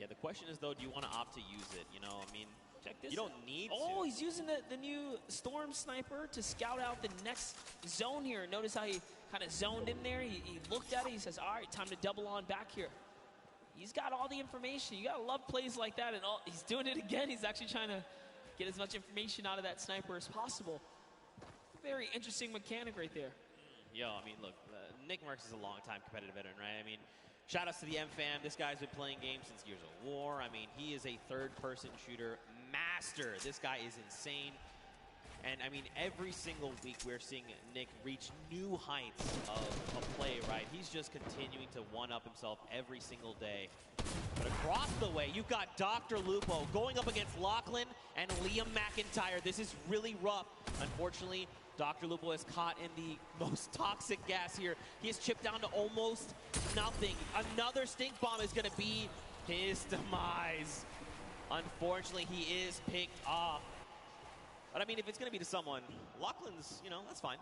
Yeah, the question is though, do you want to opt to use it? You know, I mean, check this you don't out. need Oh, to. he's using the new Storm Sniper to scout out the next zone here. Notice how he kind of zoned in there. He looked at it. He says, all right, time to double on back here. He's got all the information. You got to love plays like that. And he's doing it again. He's actually trying to get as much information out of that sniper as possible. Very interesting mechanic right there. Yo, I mean, look, Nick Merckx is a long-time competitive veteran, right? I mean, shout outs to the M-Fam. This guy's been playing games since Gears of War. I mean, he is a third-person shooter master. This guy is insane. And, I mean, every single week we're seeing Nick reach new heights of play, right? He's just continuing to one-up himself every single day. But across the way, you've got Dr. Lupo going up against Lachlan and Liam McIntyre. This is really rough. Unfortunately, Dr. Lupo is caught in the most toxic gas here. He is chipped down to almost nothing. Another stink bomb is going to be his demise. Unfortunately, he is picked off. But I mean, if it's going to be to someone, Lachlan's, you know, that's fine.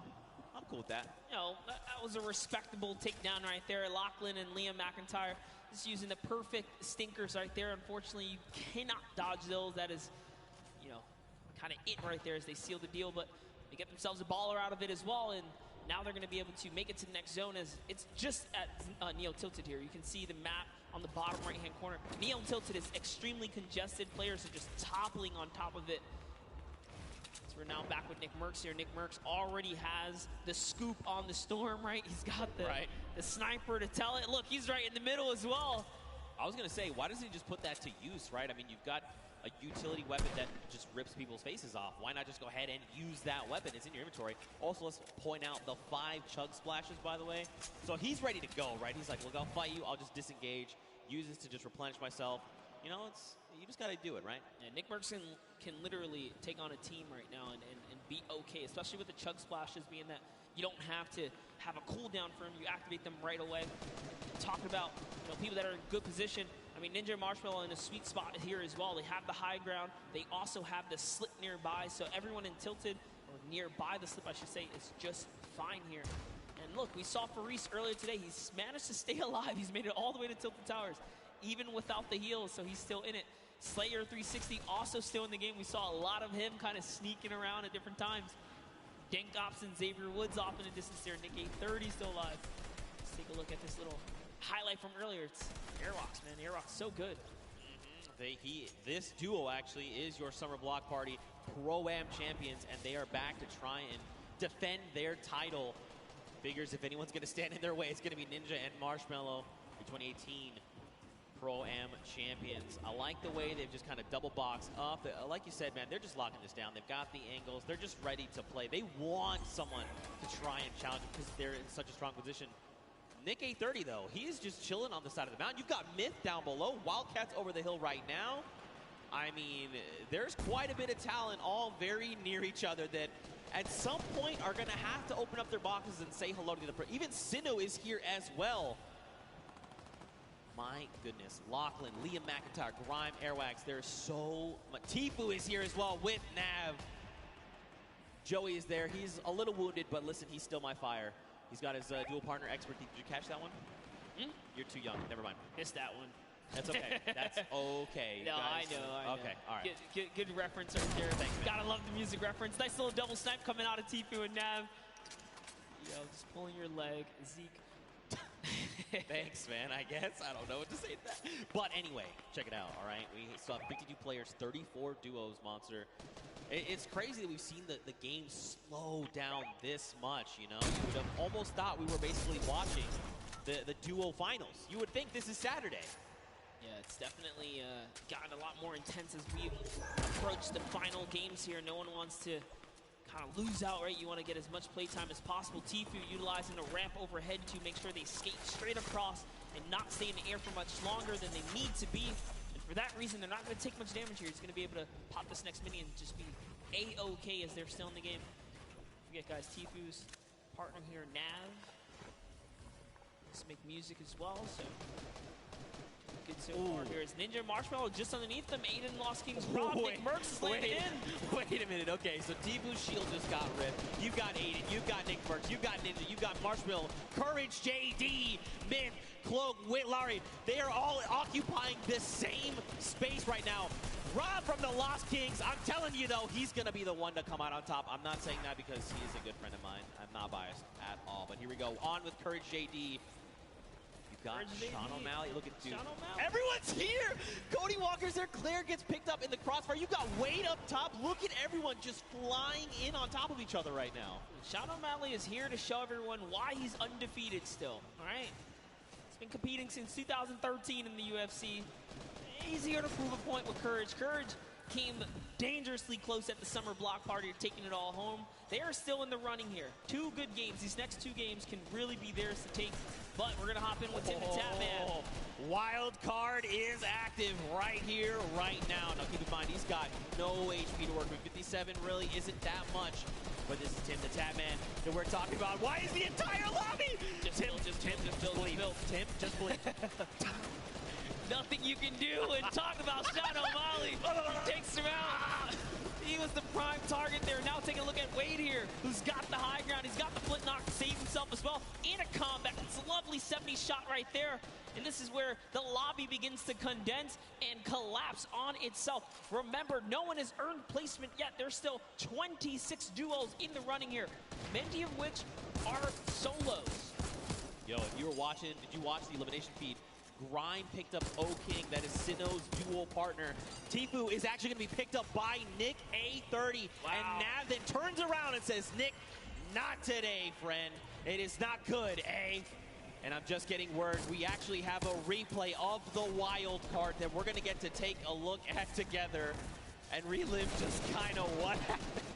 I'm cool with that. You know, that was a respectable takedown right there. Lachlan and Liam McIntyre just using the perfect stinkers right there. Unfortunately, you cannot dodge those. That is, you know, kind of it right there as they seal the deal. But they get themselves a baller out of it as well. And now they're going to be able to make it to the next zone as it's just at Neo Tilted here. You can see the map on the bottom right-hand corner. Neo Tilted is extremely congested. Players are just toppling on top of it. So we're now back with Nick Merckx here. Nick Merckx already has the scoop on the Storm, right? He's got the sniper to tell it. Look, he's right in the middle as well. I was going to say, why doesn't he just put that to use, right? I mean, you've got a utility weapon that just rips people's faces off. Why not just go ahead and use that weapon? It's in your inventory. Also, let's point out the 5 chug splashes, by the way. So he's ready to go, right? He's like, look, I'll fight you. I'll just disengage. Use this to just replenish myself. You know, you just got to do it, right? Yeah, Nick Merckx can literally take on a team right now and be okay, especially with the chug splashes being that you don't have to have a cooldown for them. You activate them right away. Talking about people that are in good position. I mean, Ninja and Marshmallow in a sweet spot here as well. They have the high ground. They also have the slip nearby. So everyone in Tilted, or nearby the slip, I should say, is just fine here. And look, we saw Faris earlier today. He's managed to stay alive. He's made it all the way to Tilted Towers, even without the heals, so he's still in it. Slayer 360 also still in the game. We saw a lot of him kind of sneaking around at different times. Dank Ops and Xavier Woods off in the distance there. Nick 830 still alive. Let's take a look at this little highlight from earlier. It's Airwalks, man. Airwalks so good. This duo actually is your Summer Block Party Pro-Am champions, and they are back to try and defend their title. Figures if anyone's going to stand in their way, it's going to be Ninja and Marshmallow, the 2018 Pro-Am champions. I like the way they've just kind of double boxed up. Like you said, man, they're just locking this down. They've got the angles. They're just ready to play. They want someone to try and challenge them because they're in such a strong position. Nick 830, though, he is just chilling on the side of the mountain. You've got Myth down below. Wildcats over the hill right now. I mean, there's quite a bit of talent all very near each other that at some point are going to have to open up their boxes and say hello to the pro. Even Sinnoh is here as well. My goodness. Lachlan, Liam McIntyre, Grime, Airwax. There's so much. Tfue is here as well with Nav. Joey is there. He's a little wounded, but listen, he's still my fire. He's got his dual partner expert. Did you catch that one? You're too young. Never mind. Missed that one. That's okay. That's okay. No, I know. Okay, all right. Good reference right there. Thanks, gotta love the music reference. Nice little double snipe coming out of Tfue and Nav. Yo, just pulling your leg. Zeke. Thanks, man, I guess. I don't know what to say to that. But anyway, check it out, all right? We saw 52 players, 34 duos, Monster. It's crazy that we've seen the game slow down this much, you know? You would have almost thought we were basically watching the duo finals. You would think this is Saturday. Yeah, it's definitely gotten a lot more intense as we approach the final games here. No one wants to kind of lose out, right? You want to get as much playtime as possible. Tfue utilizing a ramp overhead to make sure they skate straight across and not stay in the air for much longer than they need to be. And for that reason, they're not going to take much damage here. He's going to be able to pop this next mini and just be A-OK as they're still in the game. Don't forget, guys, Tfue's partner here, Nav. Let's make music as well, so good so far here. Is Ninja Marshmallow just underneath them. Aiden Lost King's Rob. Nick Merckx is landing in. Wait a minute. Okay, so Tfue's shield just got ripped. You've got Aiden. You've got Nick Merckx. You've got Ninja. You've got Marshmallow. Courage, JD, Myth, Cloak, Whitlarry. They are all occupying this same space right now. Rob from the Lost Kings. I'm telling you, though, he's going to be the one to come out on top. I'm not saying that because he is a good friend of mine. I'm not biased at all. But here we go. On with Courage, JD. Got Sean O'Malley. Look at dude. Everyone's here. Cody Walker's there. Claire gets picked up in the crossfire. You got Wade up top. Look at everyone just flying in on top of each other right now. Sean O'Malley is here to show everyone why he's undefeated still. All right. He's been competing since 2013 in the UFC. He's here to prove a point with Courage. Courage came dangerously close at the Summer Block Party, taking it all home. They are still in the running here. 2 good games. These next 2 games can really be theirs to take. But we're going to hop in with Tim the Tatman. Wild card is active right here, right now. Now keep in mind, he's got no HP to work with. 57 really isn't that much. But this is Tim the Tatman that we're talking about. Why is the entire lobby? Tim, just bleep. Tim, just bleep. Nothing you can do and talk about Sean O'Malley. He takes him out. He was the prime target there. Now take a look at Wade here, who's got the high ground. He's got the flint knock to save himself as well. In a combat. It's a lovely 70 shot right there. And this is where the lobby begins to condense and collapse on itself. Remember, no one has earned placement yet. There's still 26 duos in the running here, many of which are solos. Yo, if you were watching, did you watch the elimination feed? Grind picked up O-King. That is Sinnoh's dual partner. Tfue is actually going to be picked up by Nick A30. Wow. And Nav then turns around and says, Nick, not today, friend. It is not good, eh? And I'm just getting word. We actually have a replay of the wild card that we're going to get to take a look at together and relive just kind of what happened.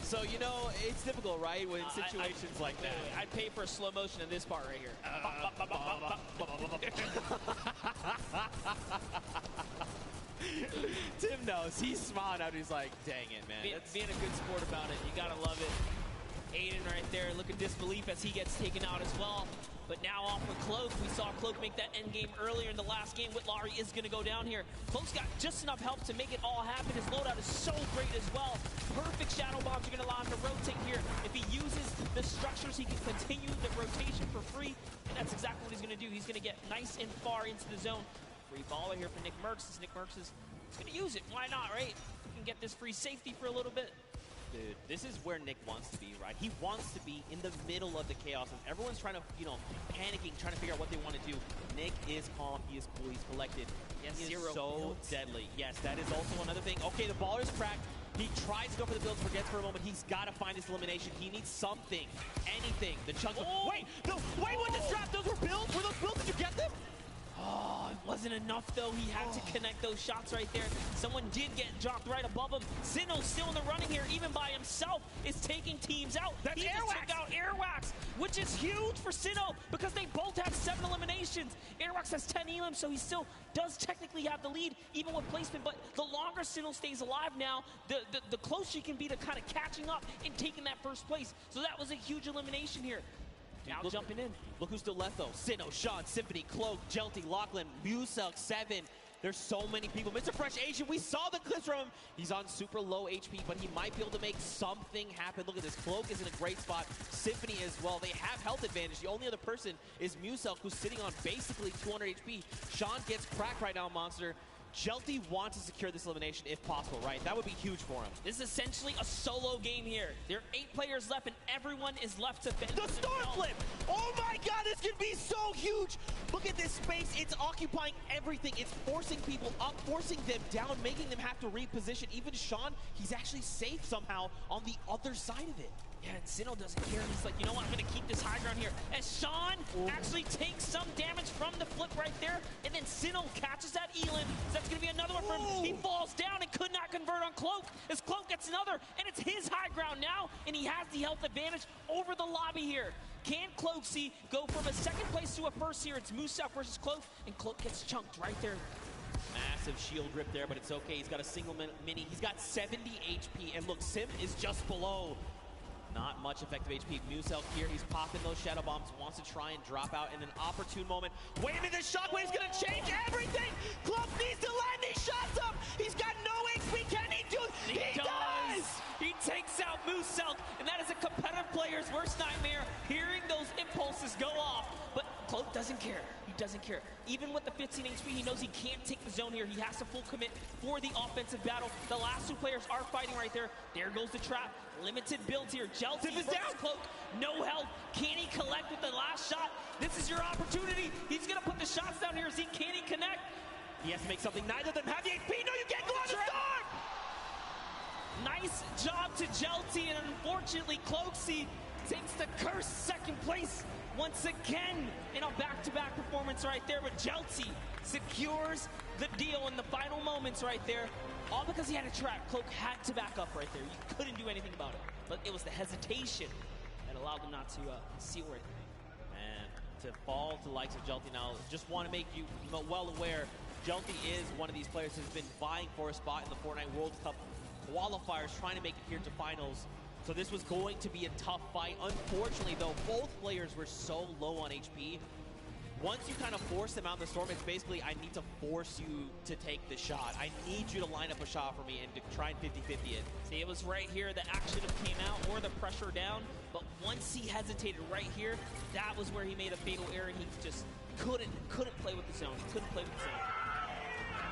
So, you know, it's difficult, right, when situations like that. I'd pay for a slow motion in this part right here. Tim knows. He's smiling out. He's like, dang it, man. Being a good sport about it. You got to love it. Aiden right there, look at disbelief as he gets taken out as well. But now off with Cloak. We saw Cloak make that end game earlier in the last game. Whitlari is going to go down here. Cloak's got just enough help to make it all happen. His loadout is so great as well. Perfect shadow bombs are going to allow him to rotate here. If he uses the structures, he can continue the rotation for free. And that's exactly what he's going to do. He's going to get nice and far into the zone. Free baller here for Nick Merckx. Nick Merckx is going to use it. Why not, right? He can get this free safety for a little bit. Dude, this is where Nick wants to be, right? He wants to be in the middle of the chaos. And everyone's trying to, you know, panicking, trying to figure out what they want to do. Nick is calm. He is cool. He's collected. He is so deadly. Yes, that is also another thing. Okay, the baller's cracked. He tries to go for the builds, forgets for a moment. He's got to find his elimination. He needs something, anything. The chunk. Oh! Wait, what the strap? Those were builds? Were those builds? Did you get them? Oh, it wasn't enough, though. He had to connect those shots right there. Someone did get dropped right above him. Sinnoh's still in the running here, even by himself, is taking teams out. That's he just took out Airwax, which is huge for Sinnoh because they both have 7 eliminations. Airwax has 10 elims, so he still does technically have the lead, even with placement. But the longer Sinnoh stays alive now, the closer he can be to kind of catching up and taking that first place. So that was a huge elimination here. Now jumping in. Look who's still left, though. Sinnoh, Sean, Symphony, Cloak, Jelty, Lachlan, Muselk, 7. There's so many people. Mr. Fresh Asian, we saw the clips from him. He's on super low HP, but he might be able to make something happen. Look at this. Cloak is in a great spot. Symphony as well. They have health advantage. The only other person is Muselk, who's sitting on basically 200 HP. Sean gets cracked right now, Monster. Jelty wants to secure this elimination if possible, right? That would be huge for him. This is essentially a solo game here. There are 8 players left, and everyone is left to fend. The star flip! Oh my god, this could be so huge! Look at this space. It's occupying everything. It's forcing people up, forcing them down, making them have to reposition. Even Sean, he's actually safe somehow on the other side of it. Yeah, and Sinnoh doesn't care. He's like, you know what? I'm going to keep this high ground here. As Sean actually takes some damage from the flip right there, and then Sinnoh catches that Elin. So that's going to be another one for him. He falls down and could not convert on Cloak. As Cloak gets another, and it's his high ground now, and he has the health advantage over the lobby here. Can Cloaksy go from a second place to a first here? It's Muselk versus Cloak, and Cloak gets chunked right there. Massive shield rip there, but it's okay. He's got a single mini. He's got 70 HP, and look, Sim is just below. Not much effective HP. Muselk here, he's popping those shadow bombs, wants to try and drop out in an opportune moment. Wait a minute, this shockwave's gonna change everything! Cloak needs to line these shots up! He's got no HP, can he do it? He does! He takes out Muselk, and that is a competitive player's worst nightmare, hearing those impulses go off. But Cloak doesn't care. He doesn't care. Even with the 15 HP, he knows he can't take the zone here. He has to full commit for the offensive battle. The last 2 players are fighting right there. There goes the trap. Limited builds here. Jelty is down. Cloak, no health. Can he collect with the last shot? This is your opportunity. He's going to put the shots down here. Can he connect? He has to make something. Neither of them have the HP. No, you can't go on the start! Nice job to Jelty, and unfortunately, Cloaksy takes the cursed second place once again in a back-to-back performance right there. But Jelty secures the deal in the final moments right there. All because he had a trap. Cloak had to back up right there. You couldn't do anything about it. But it was the hesitation that allowed him not to seal right there. And to fall to the likes of Jelty now, just want to make you well aware, Jelty is one of these players who's been vying for a spot in the Fortnite World Cup qualifiers, trying to make it here to finals. So this was going to be a tough fight. Unfortunately, though, both players were so low on HP. Once you kind of force them out in the storm, it's basically, I need to force you to take the shot. I need you to line up a shot for me and to try and 50-50 it. See, it was right here the action came out or the pressure down. But once he hesitated right here, that was where he made a fatal error. He just couldn't play with the zone. He couldn't play with the zone.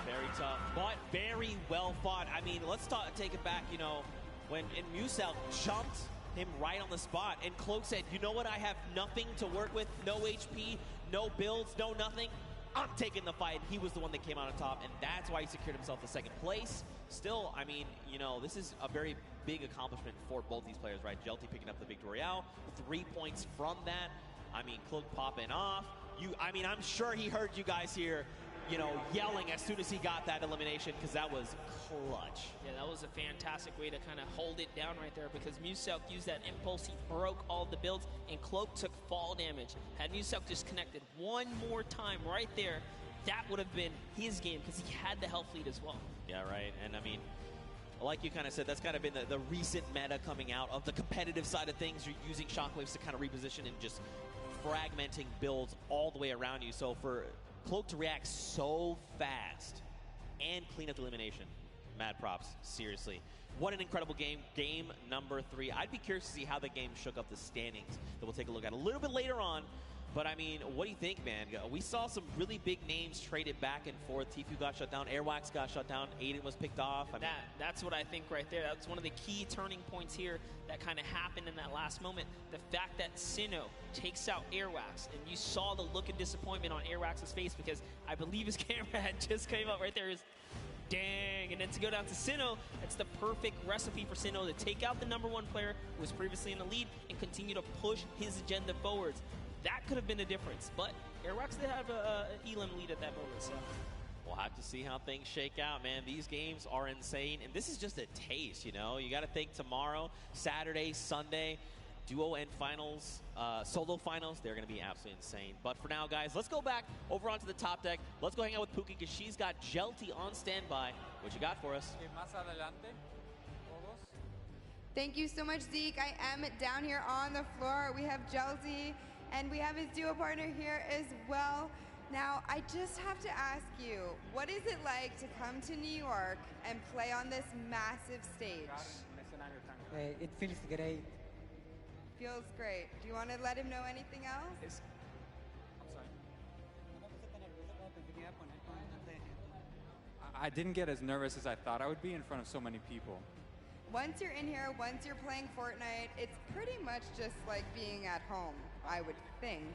Very tough, but very well fought. I mean, let's take it back, you know, when Muselk jumped him right on the spot, and Cloak said, you know what, I have nothing to work with, no HP, no builds, no nothing. I'm taking the fight. He was the one that came out on top, and that's why he secured himself the second place. Still, I mean, you know, this is a very big accomplishment for both these players, right? Jelty picking up the Victory Royale, 3 points from that. I mean, Cloak popping off. I mean, I'm sure he heard you guys here, you know, yelling as soon as he got that elimination, because that was clutch. Yeah, that was a fantastic way to kind of hold it down right there, because Muselk used that impulse. He broke all the builds, and Cloak took fall damage. Had Muselk just connected one more time right there, that would have been his game, because he had the health lead as well. Yeah, right. And I mean, like you kind of said, that's kind of been the recent meta coming out of the competitive side of things. You're using shockwaves to kind of reposition and just fragmenting builds all the way around you. So for Cloak to react so fast and clean up the elimination, mad props, seriously. What an incredible game. Game number 3. I'd be curious to see how the game shook up the standings that we'll take a look at a little bit later on. But I mean, what do you think, man? We saw some really big names traded back and forth. Tfue got shut down, Airwax got shut down, Aiden was picked off. I mean, that's what I think right there. That's one of the key turning points here that kind of happened in that last moment. The fact that Sinnoh takes out Airwax, and you saw the look of disappointment on Airwax's face, because I believe his camera had just came up right there. Dang, and then to go down to Sinnoh, it's the perfect recipe for Sinnoh to take out the #1 player who was previously in the lead and continue to push his agenda forwards. That could have been the difference, but Airwax did have an Elim lead at that moment, so. We'll have to see how things shake out, man. These games are insane, and this is just a taste, you know? You got to think tomorrow, Saturday, Sunday, duo and finals, solo finals, they're going to be absolutely insane. But for now, guys, let's go back over onto the top deck. Let's go hang out with Pookie, because she's got Jelty on standby. What you got for us? Thank you so much, Zeke. I am down here on the floor. We have Jelty, and we have his duo partner here as well. Now, I just have to ask you, what is it like to come to New York and play on this massive stage? It feels great. Feels great. Do you want to let him know anything else? I didn't get as nervous as I thought I would be in front of so many people. Once you're in here, once you're playing Fortnite, it's pretty much just like being at home, I would think.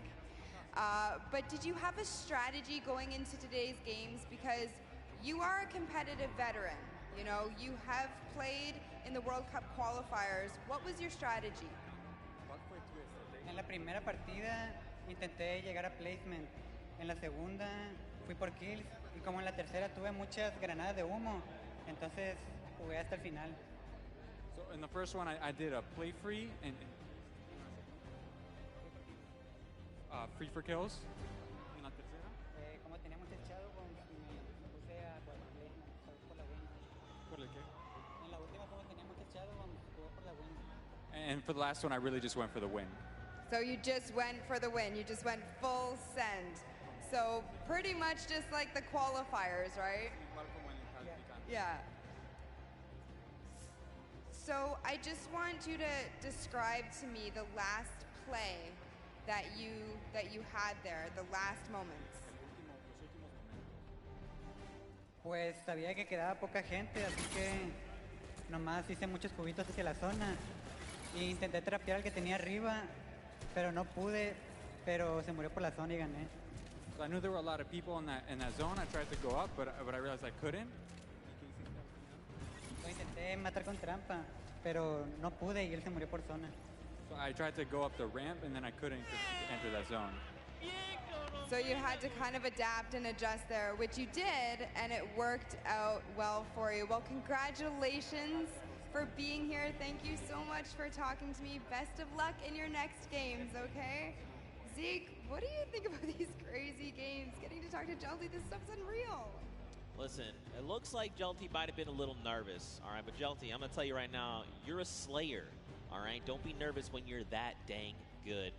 But did you have a strategy going into today's games? Because you are a competitive veteran. You know, you have played in the World Cup qualifiers. What was your strategy? En la primera partida intenté llegar a placement. En la segunda fui por kills. Y como en la tercera tuve muchas granadas de humo, entonces jugué hasta el final. So in the first one, I did a play free and free for kills. En la tercera, como teníamos el shadow, me puse a por placement, por la win. ¿Por el qué? En la última, como teníamos el shadow, jugué por la win. And for the last one, I really just went for the win. So you just went for the win. You just went full send. So pretty much just like the qualifiers, right? Yeah. So I just want you to describe to me the last play that you had there, the last moments. Pues sabía que quedaba poca gente, así que nomás hice muchos cubitos hacia la zona e intenté trapear al que tenía arriba, pero no pude, pero se murió por la zona y gané. So I knew there were a lot of people in that zone. I tried to go up, but I realized I couldn't. Lo intenté matar con trampa, pero no pude y él se murió por zona. So I tried to go up the ramp, and then I couldn't enter that zone. So you had to kind of adapt and adjust there, which you did, and it worked out well for you. Well, congratulations for being here. Thank you so much for talking to me. Best of luck in your next games, okay? Zeke, what do you think about these crazy games? Getting to talk to Jelty, this stuff's unreal. Listen, it looks like Jelty might have been a little nervous, all right? But Jelty, I'm going to tell you right now, you're a slayer, all right? Don't be nervous when you're that dang good.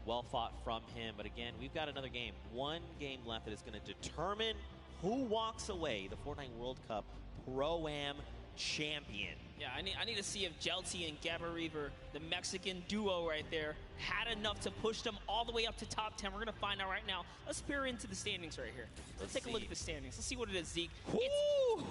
Well fought from him. But again, we've got another game. One game left that is going to determine who walks away the Fortnite World Cup Pro-Am champion. Yeah, I need to see if Jelty and Gabba Reaver, the Mexican duo right there, had enough to push them all the way up to top 10. We're going to find out right now. Let's peer into the standings right here. Let's take a look at the standings. Let's see what it is, Zeke.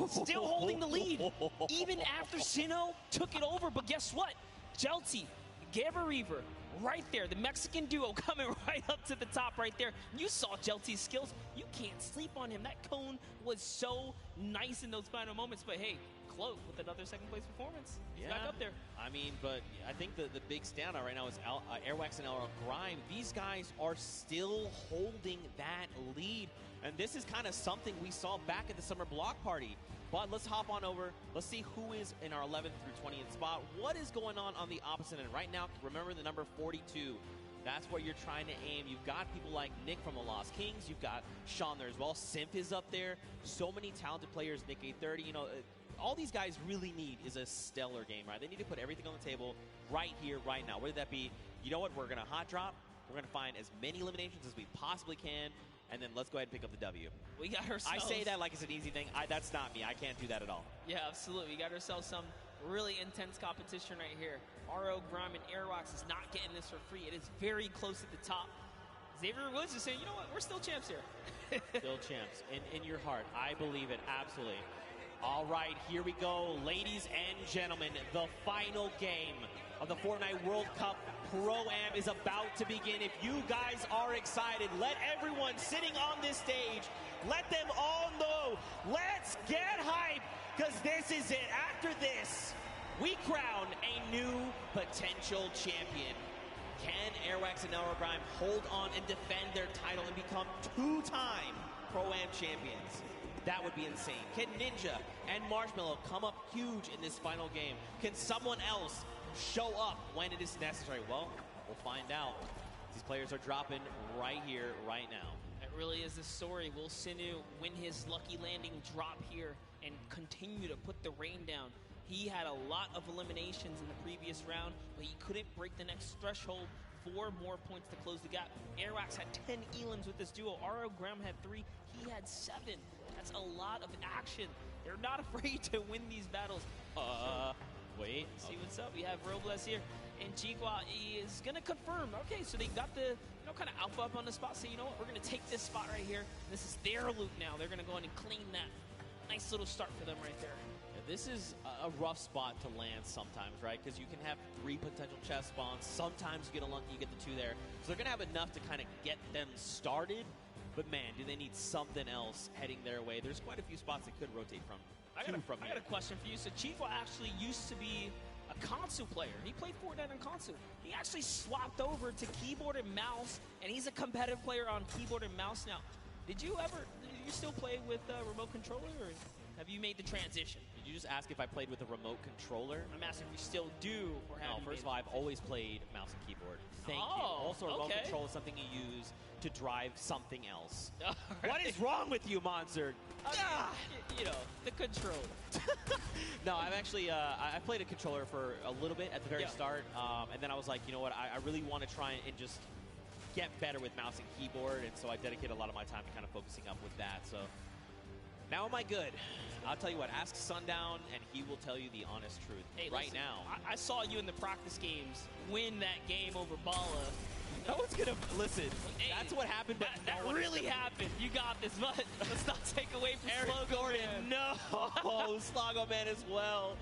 It's still holding the lead, even after Sinnoh took it over. But guess what? Jelty, Gabba Reaver, right there, the Mexican duo coming right up to the top right there. You saw Jelty's skills. You can't sleep on him. That cone was so nice in those final moments. But hey, Cloak with another second place performance. He's back up there. I mean, but I think the big standout right now is Airwax and Elro Grime. These guys are still holding that lead. And this is kind of something we saw back at the summer block party. But let's hop on over. Let's see who is in our 11th through 20th spot. What is going on the opposite end? Right now, remember the number 42. That's where you're trying to aim. You've got people like Nick from the Lost Kings. You've got Sean there as well. Simp is up there. So many talented players. Nick A30, you know, all these guys really need is a stellar game, right? They need to put everything on the table right here, right now. Whether that be, you know what, we're going to hot drop. We're going to find as many eliminations as we possibly can. And then let's go ahead and pick up the W. We got ourselves... I say that like it's an easy thing. That's not me. I can't do that at all. Yeah, absolutely. We got ourselves some really intense competition right here. RO, Grime, and Airwax is not getting this for free. It is very close at the top. Xavier Woods is saying, you know what, we're still champs here. Still champs. In your heart. I believe it. Absolutely. All right, here we go. Ladies and gentlemen, the final game of the Fortnite World Cup Pro-Am is about to begin. If you guys are excited, let everyone sitting on this stage, let them all know. Let's get hype, because this is it. After this, we crown a new potential champion. Can Airwax and Elro Grime hold on and defend their title and become two-time Pro-Am champions? That would be insane. Can Ninja and Marshmallow come up huge in this final game? Can someone else show up when it is necessary? Well, we'll find out. These players are dropping right here, right now. That really is the story. Will Sinu win his lucky landing drop here and continue to put the rain down? He had a lot of eliminations in the previous round, but he couldn't break the next threshold. 4 more points to close the gap. Airwax had 10 elims with this duo. RO Graham had 3. He had 7. That's a lot of action. They're not afraid to win these battles. Wait. See what's up. We have Robles here, and Chigua is gonna confirm. Okay, so they got the kind of alpha up on the spot. So you know what? We're gonna take this spot right here. This is their loot now. They're gonna go in and claim that. Nice little start for them right there. This is a rough spot to land sometimes, right? Because you can have 3 potential chest spawns. Sometimes you get unlucky, you get the 2 there. So they're going to have enough to kind of get them started. But man, do they need something else heading their way? There's quite a few spots they could rotate from. I got a question for you. So Chico actually used to be a console player. He played Fortnite on console. He actually swapped over to keyboard and mouse, and he's a competitive player on keyboard and mouse now. Did you still play with a remote controller, or have you made the transition? Did you just ask if I played with a remote controller? I'm asking if you still do, or have you? First of all, I've always played mouse and keyboard. Thank you. Also, a remote control is something you use to drive something else. What is wrong with you, Monster? You know, the controller. No, I've actually, I played a controller for a little bit at the very start, and then I was like, you know what, I really want to try and just get better with mouse and keyboard, and so I dedicate a lot of my time to kind of focusing up with that, so. Now am I good? I'll tell you what, ask Sundown, and he will tell you the honest truth. Hey, right listen, now. I saw you in the practice games win that game over Bala. No one's gonna listen. Hey, that's what happened. But that really happened. You got this, but let's not take away from Eric Gordon. No, Slogo Man as well.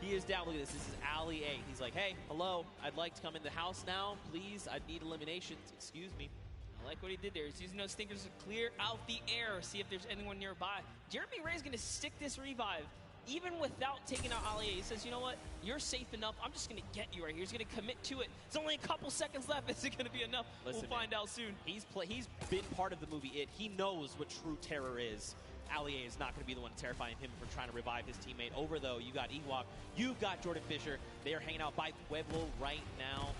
He is down. Look at this. This is Ali A. He's like, hey, hello. I'd like to come in the house now, please. I need eliminations. Excuse me. I like what he did there. He's using those stinkers to clear out the air, see if there's anyone nearby. Jeremy Ray's going to stick this revive, even without taking out Ali. He says, you know what? You're safe enough. I'm just going to get you right here. He's going to commit to it. It's only a couple seconds left. Is it going to be enough? Listen, we'll find out soon. He's been part of the movie It. He knows what true terror is. Ali A is not going to be the one terrifying him for trying to revive his teammate. Over, though, you got Ewok. You've got Jordan Fisher. They are hanging out by Pueblo right now.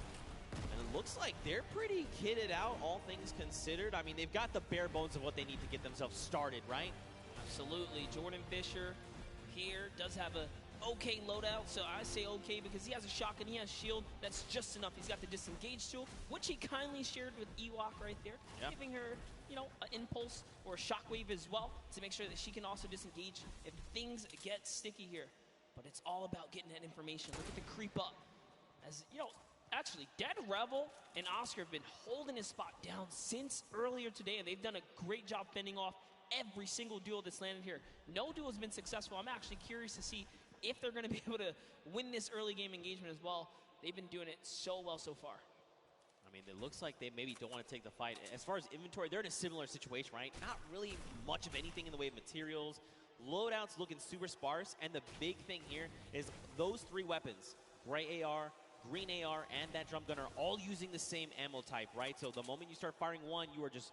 And it looks like they're pretty kitted out, all things considered. I mean, they've got the bare bones of what they need to get themselves started, right? Absolutely. Jordan Fisher here does have a okay loadout, so I say okay because he has a shotgun, he has shield. That's just enough. He's got the disengage tool, which he kindly shared with Ewok right there, giving her, you know, an impulse or a shockwave as well to make sure that she can also disengage if things get sticky here. But it's all about getting that information. Look at the creep up. As, you know, actually, Dead Rebel and Oscar have been holding his spot down since earlier today, and they've done a great job fending off every single duo that's landed here. No duo has been successful. I'm actually curious to see if they're going to be able to win this early game engagement as well. They've been doing it so well so far. I mean, it looks like they maybe don't want to take the fight. As far as inventory, they're in a similar situation, right? Not really much of anything in the way of materials. Loadouts looking super sparse, and the big thing here is those 3 weapons, gray AR, green AR, and that drum gun are all using the same ammo type, right? So the moment you start firing one, you are just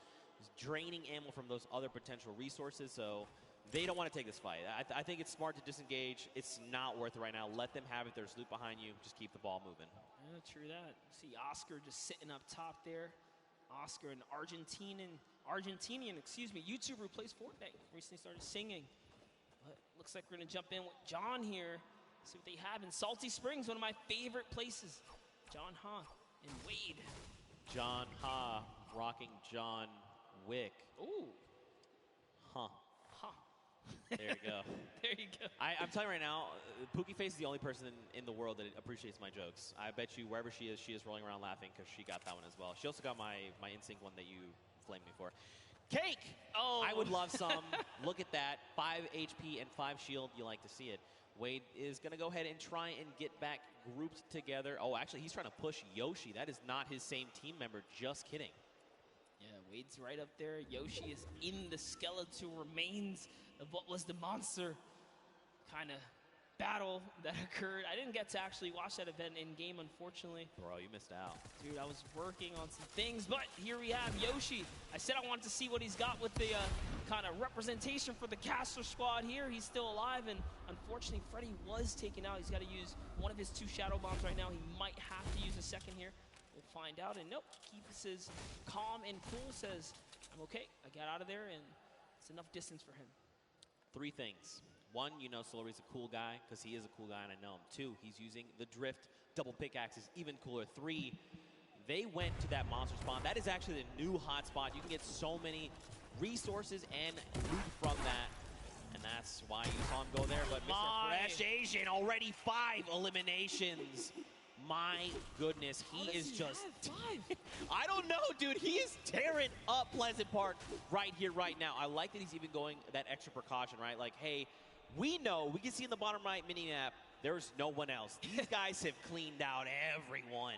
draining ammo from those other potential resources, so they don't want to take this fight. I think it's smart to disengage. It's not worth it right now. Let them have it. There's loot behind you. Just keep the ball moving. Yeah, true that. See Oscar just sitting up top there. Oscar, an Argentinian YouTuber who plays Fortnite. Recently started singing. But looks like we're going to jump in with John here. See what they have in Salty Springs, one of my favorite places. John Ha and Wade. John Ha rocking John Wick. Ooh. Huh. There you go. There you go. I'm telling you right now, Pookie Face is the only person in the world that appreciates my jokes. I bet you wherever she is rolling around laughing because she got that one as well. She also got my Instinct one that you flamed me for. Cake! Oh. I would love some. Look at that. 5 HP and 5 shield. You like to see it. Wade is going to go ahead and try and get back grouped together. Oh, actually, he's trying to push Yoshi. That is not his same team member. Just kidding. Yeah, Wade's right up there. Yoshi is in the skeletal remains of what was the monster kind of battle that occurred. I didn't get to actually watch that event in game, unfortunately. Bro, you missed out. Dude, I was working on some things, but here we have Yoshi. I said I wanted to see what he's got with the kind of representation for the caster squad here. He's still alive, and unfortunately, Freddy was taken out. He's got to use one of his 2 shadow bombs right now. He might have to use a second here. We'll find out, and nope, keeps his calm and cool, says, I'm okay. I got out of there, and it's enough distance for him. 3 things. 1, you know Solari's a cool guy, because he is a cool guy, and I know him. 2, he's using the drift double pickaxes, even cooler. 3, they went to that monster spawn. That is actually the new hot spot. You can get so many resources and loot from that, and that's why you saw him go there. But Mr. Fresh Asian, already 5 eliminations. My goodness, he is just... I don't know, dude. He is tearing up Pleasant Park right here, right now. I like that he's even going that extra precaution, right? Like, hey, we know, we can see in the bottom right mini-map, there's no one else. These guys have cleaned out everyone.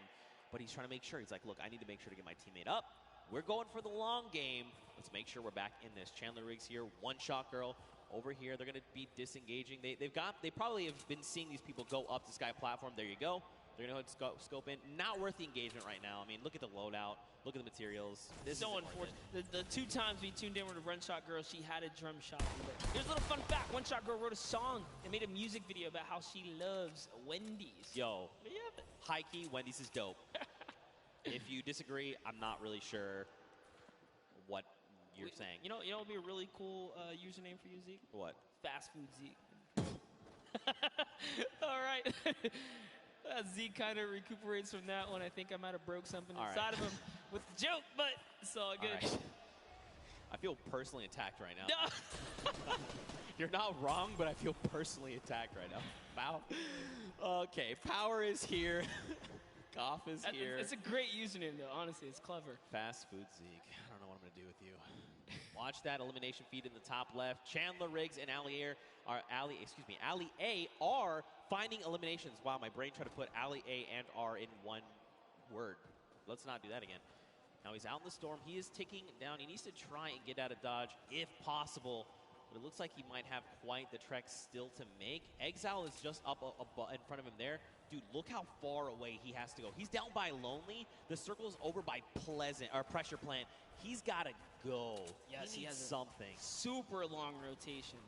But he's trying to make sure. He's like, look, I need to make sure to get my teammate up. We're going for the long game. Let's make sure we're back in this. Chandler Riggs here, one-shot girl. Over here, they're going to be disengaging. They probably have been seeing these people go up the sky platform. There you go. They're going to scope in. Not worth the engagement right now. I mean, look at the loadout. Look at the materials. This so unfortunate. The 2 times we tuned in with a One Shot Girl, she had a drum shot. Here's a little fun fact. One Shot Girl wrote a song and made a music video about how she loves Wendy's. Yo, high key, Wendy's is dope. If you disagree, I'm not really sure what you're saying. You know what would be a really cool username for you, Zeke? What? Fast Food Zeke. All right. Zeke kind of recuperates from that one. I think I might have broke something inside of him with the joke, but it's all good. All right. I feel personally attacked right now. No. You're not wrong, but I feel personally attacked right now. Wow. Okay, Power is here. Goff is here. It's a great username, though. Honestly, it's clever. Fast Food Zeke. I don't know what I'm going to do with you. Watch that elimination feed in the top left. Chandler Riggs and Ali A are finding eliminations. Wow, my brain tried to put Ali A and R in one word. Let's not do that again. Now he's out in the storm. He is ticking down. He needs to try and get out of dodge if possible. But it looks like he might have quite the trek still to make. Exile is just up in front of him there. Dude, look how far away he has to go. He's down by Lonely. The circle is over by Pressure Plant. He's got to go. Yes, he has something. Super long rotation.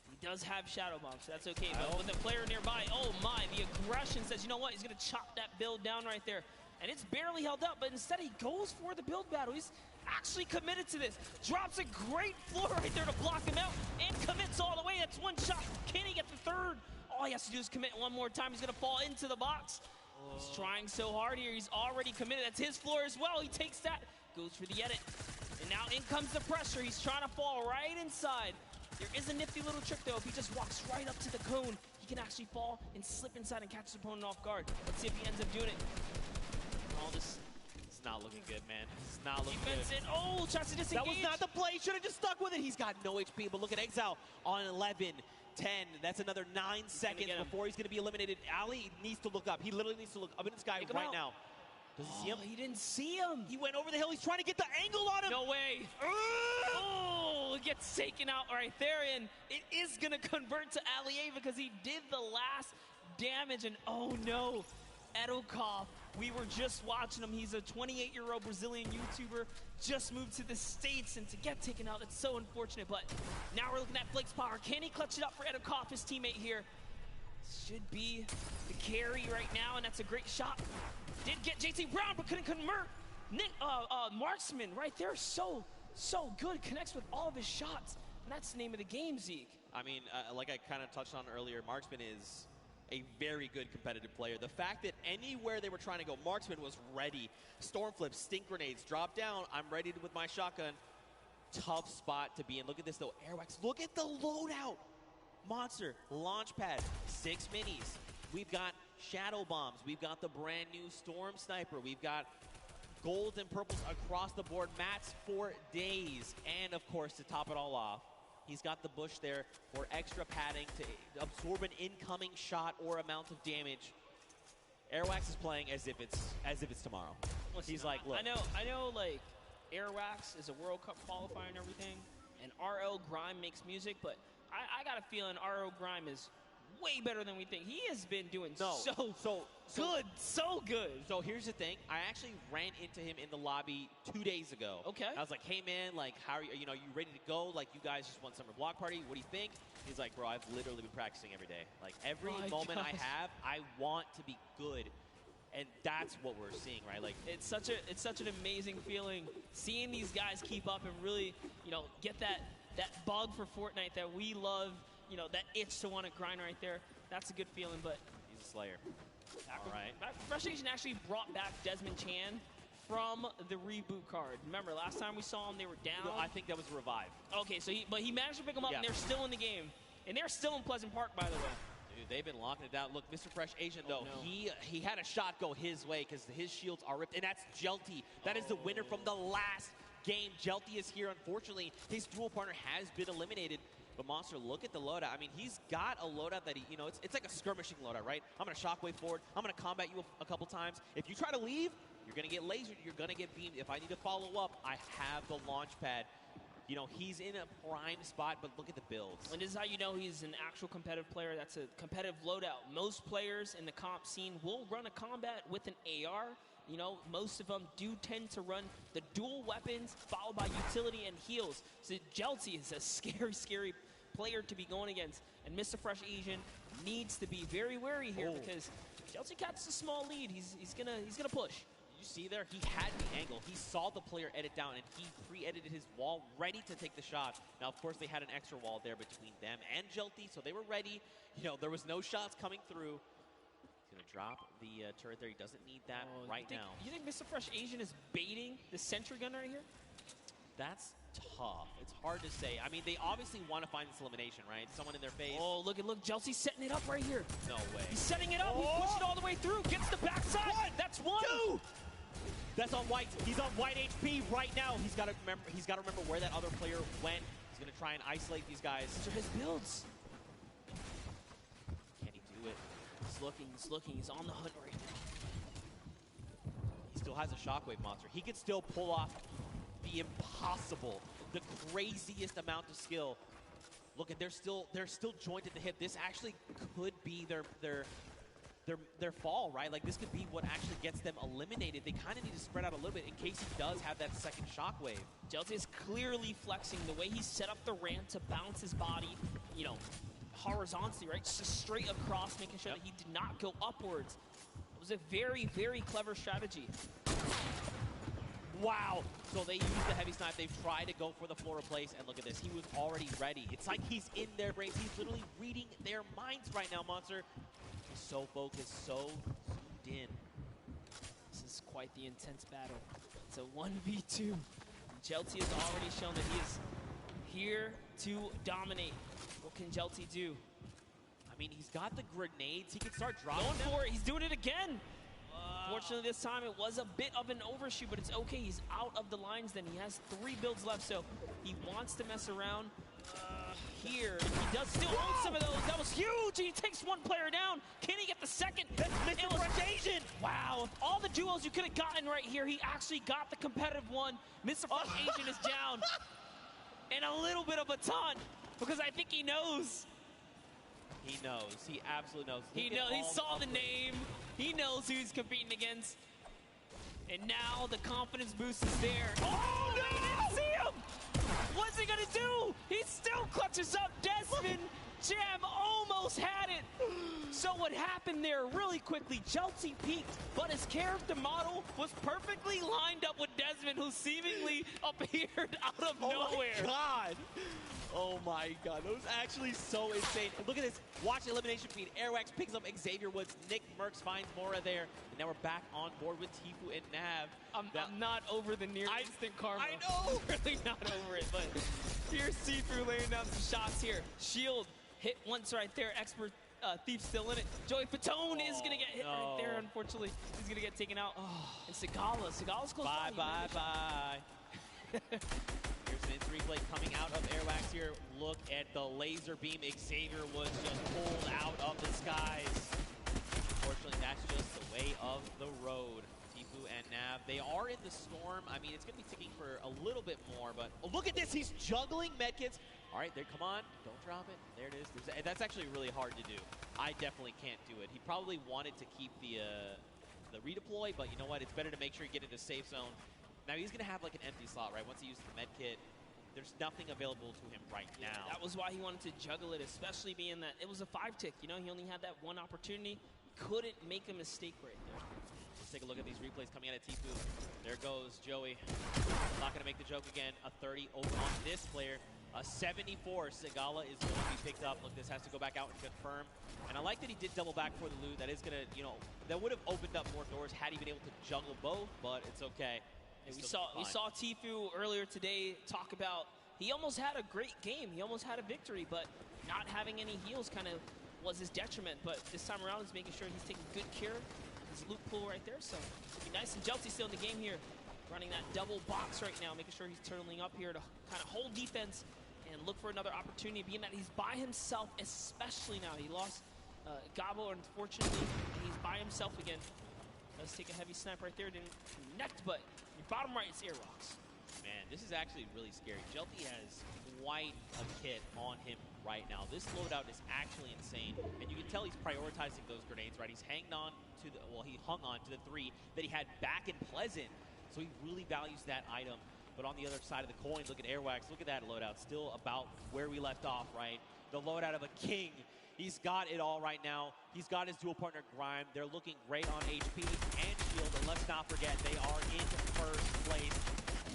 He does have Shadow Bomb, so that's okay. But with the player nearby, oh my, the aggression says, you know what? He's going to chop that build down right there. And it's barely held up, but instead he goes for the build battle. He's actually committed to this. Drops a great floor right there to block him out and commits all the way. That's one shot. Can he get the third? All he has to do is commit one more time. He's going to fall into the box. He's trying so hard here. He's already committed. That's his floor as well. He takes that, goes for the edit. And now in comes the pressure. He's trying to fall right inside. There is a nifty little trick, though. If he just walks right up to the cone, he can actually fall and slip inside and catch his opponent off guard. Let's see if he ends up doing it. All this. It's not looking good, man. It's not looking Defense good. In. Oh, tries to disengage. That was not the play. He should have just stuck with it. He's got no HP, but look at Exile on 11. 10. That's another 9 seconds before he's going to be eliminated. Ali needs to look up. He literally needs to look up in the sky right now. Does he see him? He didn't see him. He went over the hill. He's trying to get the angle on him. No way. Oh, it gets taken out right there, and it is going to convert to Allie because he did the last damage, and oh no, Edokov. We were just watching him. He's a 28-year-old Brazilian YouTuber, just moved to the States, and to get taken out, it's so unfortunate. But now we're looking at Flake's power. Can he clutch it up for Edokov, his teammate here? Should be the carry right now, and that's a great shot. Did get JT Brown, but couldn't convert. Marksman right there, so good. Connects with all of his shots, and that's the name of the game, Zeke. I mean, like I kind of touched on earlier, Marksman is a very good competitive player. The fact that anywhere they were trying to go, Marksman was ready. Storm flips, stink grenades, drop down. I'm ready with my shotgun. Tough spot to be in. Look at this, though. Airwax, look at the loadout. Monster, launch pad, 6 minis. We've got shadow bombs. We've got the brand new Storm Sniper. We've got golds and purples across the board. Mats for days. And, of course, to top it all off, he's got the bush there for extra padding to absorb an incoming shot or amount of damage. Airwax is playing as if it's tomorrow. He's like, look. I know, like, Airwax is a World Cup qualifier and everything, and RL Grime makes music, but I got a feeling RL Grime is way better than we think. He has been doing so good. So here's the thing. I actually ran into him in the lobby 2 days ago. Okay. I was like, hey, man, like, how are you? You know, you ready to go? Like, you guys just won Summer Block Party. What do you think? He's like, bro, I've literally been practicing every day. Like, every moment I have, I want to be good. And that's what we're seeing, right? Like, it's such an amazing feeling seeing these guys keep up and really, you know, get that bug for Fortnite that we love, you know, that itch to want to grind right there. That's a good feeling, but he's a slayer. All right. Fresh Asian actually brought back Desmond Chan from the reboot card. Remember, last time we saw them, they were down. No, I think that was revived. Okay, so he managed to pick them up, and they're still in the game. And they're still in Pleasant Park, by the way. Dude, they've been locking it down. Look, Mr. Fresh Asian, though, he had a shot go his way because his shields are ripped, and that's Jelty. That is the winner from the last game. Jelty is here. Unfortunately, his dual partner has been eliminated. But Monster, look at the loadout. I mean, he's got a loadout that you know, it's like a skirmishing loadout, right? I'm going to shockwave forward. I'm going to combat you a couple times. If you try to leave, you're going to get lasered. You're going to get beamed. If I need to follow up, I have the launch pad. You know, he's in a prime spot, but look at the builds. And this is how you know he's an actual competitive player. That's a competitive loadout. Most players in the comp scene will run a combat with an AR. You know, most of them do tend to run the dual weapons followed by utility and heals. So Jelty is a scary player to be going against. And Mr. Fresh Asian needs to be very wary here because Jelty catches a small lead. He's gonna push. You see there, he had the angle. He saw the player edit down, and he pre-edited his wall, ready to take the shot. Now, of course, they had an extra wall there between them and Jelty, so they were ready. You know, there was no shots coming through. He's going to drop the turret there. He doesn't need that now. You think Mr. Fresh Asian is baiting the sentry gun right here? That's tough. It's hard to say. I mean, they obviously want to find this elimination, right? Someone in their face. Oh, look, Jelty's setting it up right here. No way. He's setting it up. He's pushing all the way through. Gets the backside. That's one. Two. That's on white. He's on white HP right now. He's got to remember where that other player went. He's going to try and isolate these guys. These are his builds. Can he do it? He's looking. He's on the hunt right now. He still has a shockwave monster. He could still pull off the impossible, the craziest amount of skill. Look, at they're still jointed at the hip. This actually could be their fall, right? Like, this could be what actually gets them eliminated. They kind of need to spread out a little bit in case he does have that second shockwave. Jelty is clearly flexing the way he set up the ramp to bounce his body, you know, horizontally, right? Just straight across, making sure that he did not go upwards. It was a very, very clever strategy. Wow. So they used the heavy snipe. They've tried to go for the floor replace, and look at this. He was already ready. It's like he's in their brains. He's literally reading their minds right now, Monster. He's so focused, so zoomed in. This is quite the intense battle. It's a 1v2. Jelty has already shown that he is here to dominate. What can Jelty do? I mean, he's got the grenades. He can start dropping Going them. for it. He's doing it again. Fortunately, this time it was a bit of an overshoot, but it's okay. He's out of the lines then. He has 3 builds left, so he wants to mess around. Here, he does still own some of those. That was huge. He takes one player down. Can he get the second? That's Mr. Fresh Asian. Wow. Of all the duos you could have gotten right here, he actually got the competitive one. Mr. Fresh Asian is down. And a little bit of a taunt because I think he knows. He knows. He absolutely knows. He knows. He saw the name. He knows who he's competing against. And now the confidence boost is there. Oh, no! He didn't see him! What's he gonna do? He still clutches up. Desmond Jam almost had it. So what happened there really quickly, Chelsea peaked, but his character model was perfectly lined up with Desmond, who seemingly appeared out of nowhere. Oh my God. Oh my God, that was actually so insane. And look at this, watch the elimination feed. Airwax picks up Xavier Woods, Nick Merckx finds Mora there, and now we're back on board with Tfue and Nav. I'm not over the near instant karma. I know! Really not over it, but here's Tfue laying down some shots here. Shield hit once right there, Expert Thief still in it. Joey Fatone is gonna get hit right there, unfortunately. He's gonna get taken out. And Sigala's close by. Bye. Here's an instant replay coming out of Airwax here. Look at the laser beam Xavier Woods just pulled out of the skies. Unfortunately, that's just the way of the road. Tfue and Nav, they are in the storm. I mean, it's going to be ticking for a little bit more, but look at this. He's juggling medkits. All right, there, come on. Don't drop it. There it is. That's actually really hard to do. I definitely can't do it. He probably wanted to keep the redeploy, but you know what? It's better to make sure you get into safe zone. Now he's going to have like an empty slot, right? Once he uses the med kit, there's nothing available to him right now. That was why he wanted to juggle it, especially being that it was a 5-tick. You know, he only had that one opportunity. Couldn't make a mistake right there. Let's take a look at these replays coming out of Tfue. There goes Joey. Not going to make the joke again. A 30 over on this player. A 74. Sigala is going to be picked up. Look, this has to go back out and confirm. And I like that he did double back for the loot. That is going to, you know, that would have opened up more doors had he been able to juggle both, but it's okay. We saw Tfue earlier today talk about he almost had a great game. He almost had a victory, but not having any heals kind of was his detriment. But this time around, he's making sure he's taking good care of his loot pool right there. So it'll be nice. And Jeltsy's still in the game here, running that double box right now, making sure he's turning up here to kind of hold defense and look for another opportunity, being that he's by himself, especially now. He lost Gabo, unfortunately, and he's by himself again. Let's take a heavy snap right there. Didn't connect, but your bottom right is Airwalks. Man, this is actually really scary. Jelty has quite a kit on him right now. This loadout is actually insane, and you can tell he's prioritizing those grenades, right? He's hanging on to the, well, he hung on to the 3 that he had back in Pleasant, so he really values that item. But on the other side of the coin, look at Airwax. Look at that loadout. Still about where we left off, right? The loadout of a king. He's got it all right now. He's got his dual partner Grime. They're looking great on HP and shield. And let's not forget, they are in first place.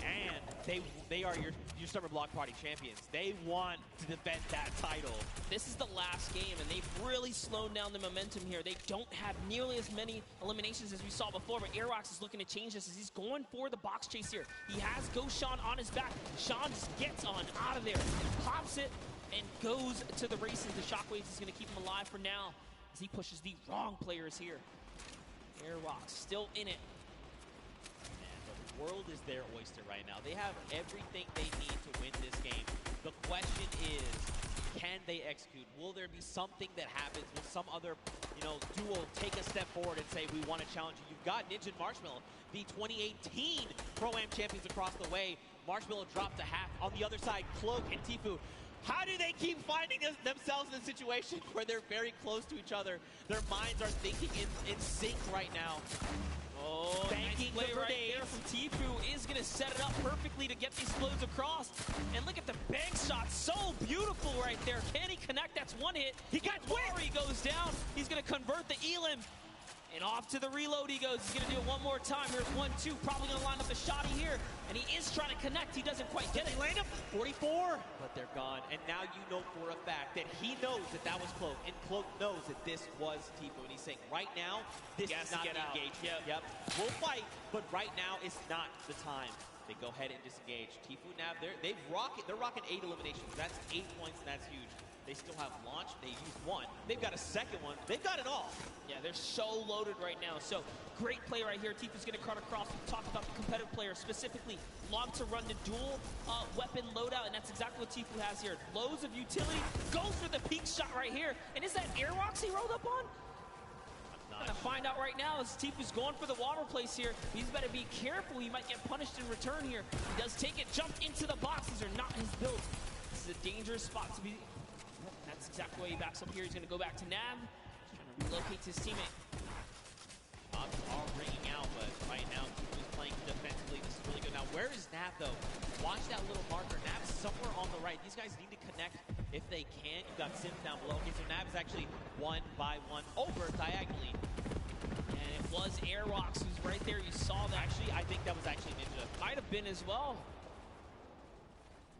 And they are your summer block party champions. They want to defend that title. This is the last game, and they've really slowed down the momentum here. They don't have nearly as many eliminations as we saw before, but Airwax is looking to change this as he's going for the box chase here. He has Ghost Sean on his back. Sean just gets on out of there, pops it, and goes to the races. The Shockwaves is going to keep him alive for now as he pushes the wrong players here. Airwalks still in it. Man, the world is their oyster right now. They have everything they need to win this game. The question is, can they execute? Will there be something that happens? Will some other, duo take a step forward and say, we want to challenge you? You've got Ninja and Marshmallow, the 2018 Pro-Am champions across the way. Marshmallow dropped to half. On the other side, Cloak and Tfue. How do they keep finding themselves in a situation where they're very close to each other? Their minds are thinking in sync right now. Oh, banking nice play right there from Tfue is going to set it up perfectly to get these flows across. And look at the bank shot, so beautiful right there. Can he connect? That's one hit. He got He goes down. He's going to convert the Elim. And off to the reload he goes. He's going to do it one more time. Here's 1-2. Probably going to line up the shotty here. And he is trying to connect. He doesn't quite get it. Land him. 44. But they're gone. And now you know for a fact that he knows that that was Cloak. And Cloak knows that this was Tfue. And he's saying, right now, this is not the engagement. Yep. We'll fight, but right now is not the time. They go ahead and disengage. Tfue now, they're rocking 8 eliminations. That's 8 points, and that's huge. They still have launch. They used one. They've got a second one. They've got it all. Yeah, they're so loaded right now. So great play right here. Tifu's going to cut across. We talked about the competitive player, specifically log to run the dual weapon loadout, and that's exactly what Tifu has here. Loads of utility. Goes for the peak shot right here. And is that Airwalks he rolled up on? I'm gonna find out right now as Tifu's going for the water place here. He's better be careful. He might get punished in return here. He does take it, jump into the box. These are not his builds. This is a dangerous spot to be. That's exactly why he backs up here. He's gonna go back to Nav. He's trying to relocate to his teammate. Bombs are ringing out, but right now Tifu's playing defensively. This is really good. Now, where is Nav though? Watch that little marker. Nav's somewhere on the right. These guys need to connect if they can. You've got Sims down below. Okay, so Nav is actually 1 by 1 over diagonally. And it was Airwalks who's right there. You saw that. Actually, I think that was actually Ninja. Might have been as well.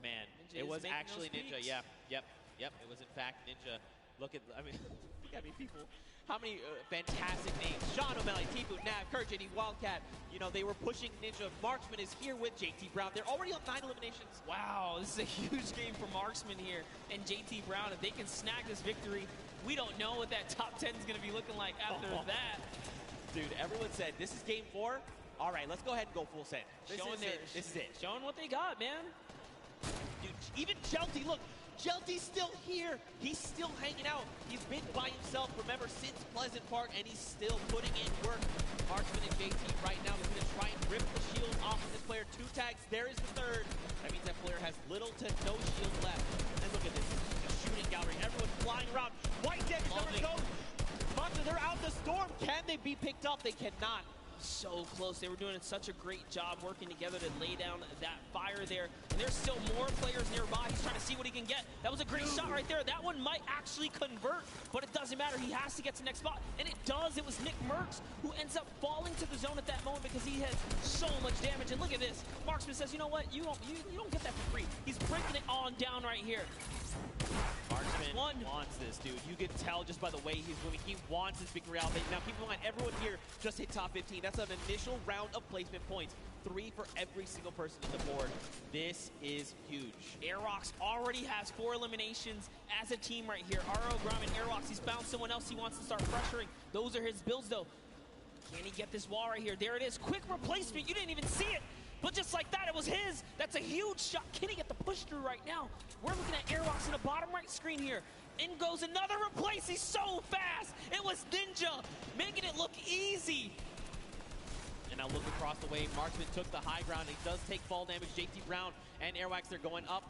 Man, Ninja it was making actually those Ninja. peaks. Yep. It was in fact Ninja. Look at, I mean, look at me, people. How many fantastic names. Sean O'Malley, Tifu, Nav, Kurt, JD, Wildcat. You know, they were pushing Ninja. Marksman is here with JT Brown. They're already on 9 eliminations. Wow, this is a huge game for Marksman here and JT Brown. If they can snag this victory, we don't know what that top 10 is going to be looking like after that. Dude, everyone said, this is game 4. All right, let's go ahead and go full send. This is it. Showing what they got, man. Dude, even Jelty, look. Jelty's still here. He's still hanging out. He's been by himself, remember, since Pleasant Park, and he's still putting in work. Marksman and JT right now is going to try and rip the shield off of this player. 2 tags. There is the third. That means that player has little to no shield left. And look at this. The shooting gallery. Everyone's flying around. White damage number goes. Monster, they're out the storm. Can they be picked up? They cannot. So close. They were doing such a great job working together to lay down that fire there. And there's still more players nearby. He's trying to see what he can get. That was a great shot right there. That one might actually convert, but it doesn't matter. He has to get to the next spot, and it does. It was Nick Merckx who ends up falling to the zone at that moment because he has so much damage. And look at this. Marksman says, you know what? You don't get that for free. He's breaking it on down right here. Marksman wants this, dude. You can tell just by the way he's moving. He wants this victory out. Now, keep in mind, everyone here just hit top 15. That's an initial round of placement points. 3 for every single person in the board. This is huge. Airwalks already has 4 eliminations as a team right here. RO, Grom, and Airwalks. He's found someone else he wants to start pressuring. Those are his builds, though. Can he get this wall right here? There it is. Quick replacement. You didn't even see it. But just like that, it was his. That's a huge shot. Can he get the push through right now? We're looking at Airwalks in the bottom right screen here. In goes another replace. He's so fast. It was Ninja making it look easy. And now look across the way. Marksman took the high ground. He does take fall damage. JT Brown and Airwalks, they're going up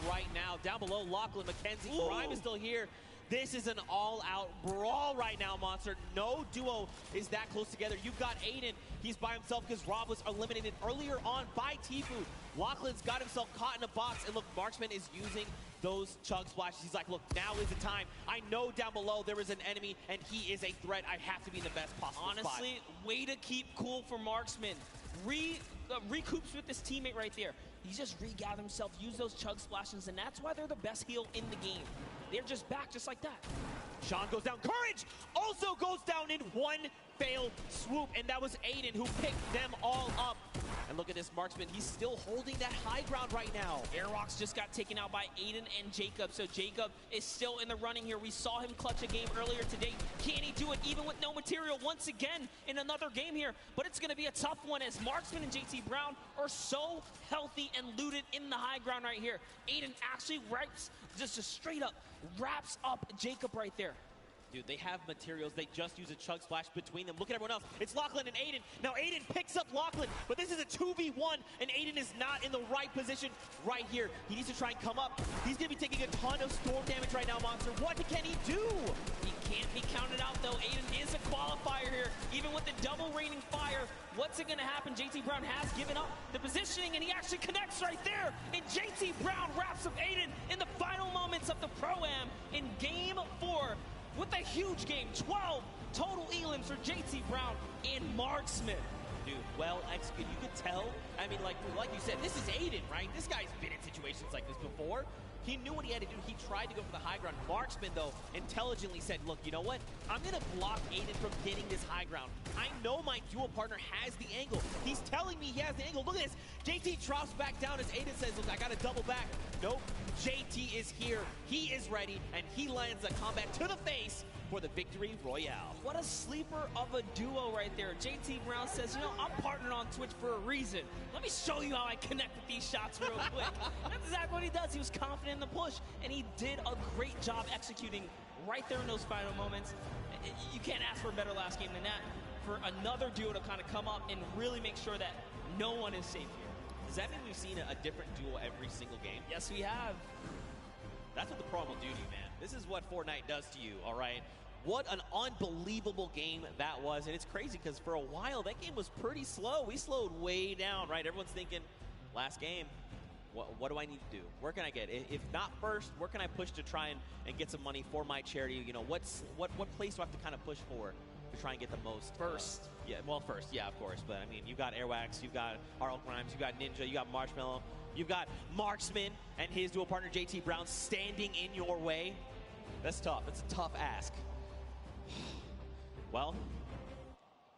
right now. Down below, Lachlan, McKenzie. Grime is still here. This is an all-out brawl right now, Monster. No duo is that close together. You've got Aiden. He's by himself because Rob was eliminated earlier on by Tifu. Lachlan's got himself caught in a box. And look, Marksman is using those chug splashes. He's like, look, now is the time. I know down below there is an enemy, and he is a threat. I have to be in the best possible Honestly, spot. Way to keep cool for Marksman. Recoups with this teammate right there. He's just regathered himself, use those chug splashes, and that's why they're the best heal in the game. They're just back just like that. Sean goes down. Courage also goes down in one failed swoop, and that was Aiden who picked them all up. And look at this Marksman. He's still holding that high ground right now. Airwalks just got taken out by Aiden and Jacob, so Jacob is still in the running here. We saw him clutch a game earlier today. Can he do it even with no material once again in another game here? But it's going to be a tough one as Marksman and JT Brown are so healthy and looted in the high ground right here. Aiden actually just straight up wraps up Jacob right there. Dude, they have materials. They just use a chug splash between them. Look at everyone else. It's Lachlan and Aiden. Now Aiden picks up Lachlan, but this is a 2v1, and Aiden is not in the right position right here. He needs to try and come up. He's going to be taking a ton of storm damage right now, Monster. What can he do? He can't be counted out, though. Aiden is a qualifier here. Even with the double raining fire, what's it going to happen? JT Brown has given up the positioning, and he actually connects right there. And JT Brown wraps up Aiden in the final moments of the Pro-Am in Game 4. With a huge game, 12 total elims for JT Brown and Marksman. Dude, well executed. You could tell. I mean, like you said, this is Aiden, right? This guy's been in situations like this before. He knew what he had to do. He tried to go for the high ground. Marksman, though, intelligently said, look, you know what? I'm going to block Aiden from getting this high ground. I know my dual partner has the angle. He's telling me he has the angle. Look at this. JT drops back down as Aiden says, look, I got to double back. Nope. JT is here, he is ready, and he lands a combat to the face for the victory royale. What a sleeper of a duo right there. JT Brown says, you know, I'm partnered on Twitch for a reason. Let me show you how I connect with these shots real quick. That's exactly what he does. He was confident in the push, and he did a great job executing right there in those final moments. You can't ask for a better last game than that. For another duo to kind of come up and really make sure that no one is safe here. Does that mean we've seen a different duo every single game? Yes, we have. That's what the promo will do to you, man. This is what Fortnite does to you, all right? What an unbelievable game that was. And it's crazy because for a while, that game was pretty slow. We slowed way down, right? Everyone's thinking, last game, what do I need to do? Where can I get? If not first, where can I push to try and get some money for my charity? You know, what place do I have to kind of push for to try and get the most? First. Yeah, well, first, yeah, of course. But, I mean, you got Airwax, you've got RL Grimes, you got Ninja, you got Marshmallow, you've got Marksman and his dual partner, JT Brown, standing in your way. That's tough. It's a tough ask. Well,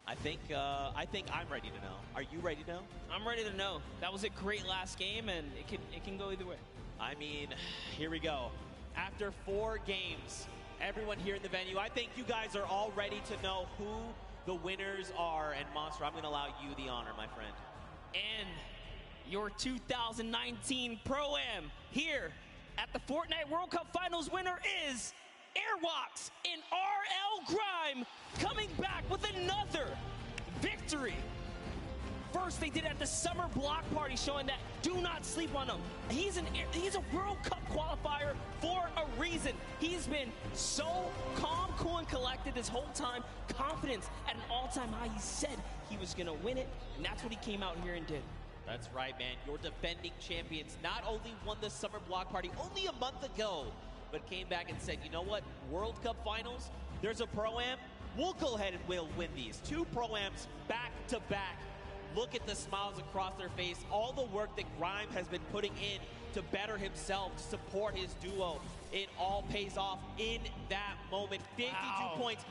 I think I'm ready to know. Are you ready to know? I'm ready to know. That was a great last game, and it can go either way. I mean, here we go. After 4 games, everyone here in the venue, I think you guys are all ready to know who the winners are. And Monster, I'm going to allow you the honor, my friend. And your 2019 Pro-Am here at the Fortnite World Cup Finals winner is Airwax and RL Grime, coming back with another victory. First, they did it at the summer block party, showing that do not sleep on him. He's a World Cup qualifier for a reason. He's been so calm, cool, and collected this whole time. Confidence at an all-time high. He said he was going to win it, and that's what he came out here and did. That's right, man. Your defending champions not only won the summer block party only a month ago, but came back and said, you know what, World Cup Finals, there's a Pro-Am, we'll go ahead and we'll win these. 2 Pro-Ams back to back. Look at the smiles across their face, all the work that Grime has been putting in to better himself, to support his duo. It all pays off in that moment. 52 points,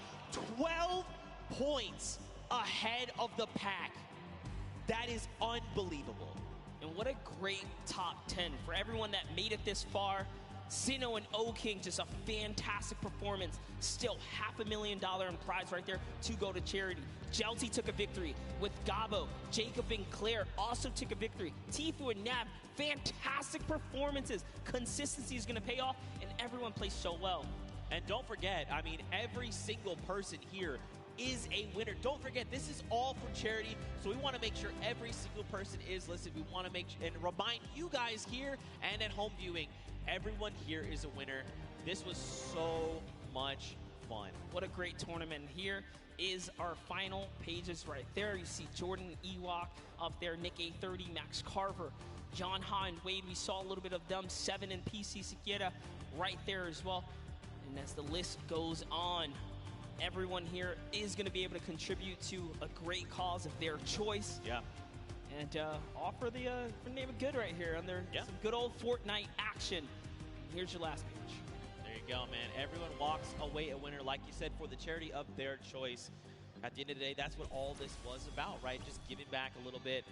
12 points ahead of the pack. That is unbelievable. And what a great top 10 for everyone that made it this far. Sino and O-King, just a fantastic performance. Still $500,000 in prize right there to go to charity. Jelty took a victory with Gabo. Jacob and Claire also took a victory. Tfue and Nav, fantastic performances. Consistency is going to pay off, and everyone plays so well. And don't forget, I mean, every single person here is a winner. Don't forget, this is all for charity, so we want to make sure every single person is listed. We want to make sure and remind you guys here and at home viewing, everyone here is a winner. This was so much fun. What a great tournament. Here is our final pages right there. You see Jordan Ewok up there, Nick A30, Max Carver, John Ha and Wade. We saw a little bit of them, 7 and PC Siquiera right there as well. And as the list goes on, everyone here is going to be able to contribute to a great cause of their choice. Yeah. And offer the name of good right here on their some good old Fortnite action. Here's your last page. There you go, man. Everyone walks away a winner, like you said, for the charity of their choice. At the end of the day, that's what all this was about, right? Just giving back a little bit.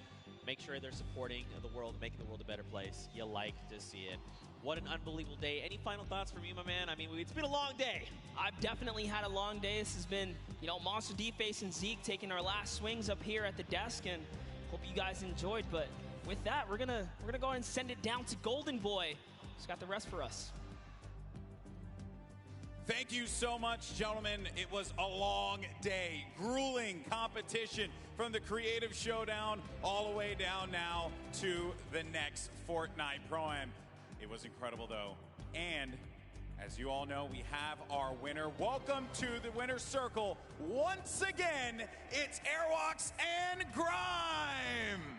Make sure they're supporting the world, making the world a better place. You like to see it. What an unbelievable day. Any final thoughts from you, my man? I mean, it's been a long day. I've definitely had a long day. This has been, you know, Monster D-Face and Zeke taking our last swings up here at the desk, and hope you guys enjoyed. But with that, we're gonna go ahead and send it down to Golden Boy. He's got the rest for us. Thank you so much, gentlemen. It was a long day, grueling competition from the Creative Showdown all the way down now to the next Fortnite Pro-Am. It was incredible, though. And as you all know, we have our winner. Welcome to the winner's circle. Once again, it's Airwax and Grime.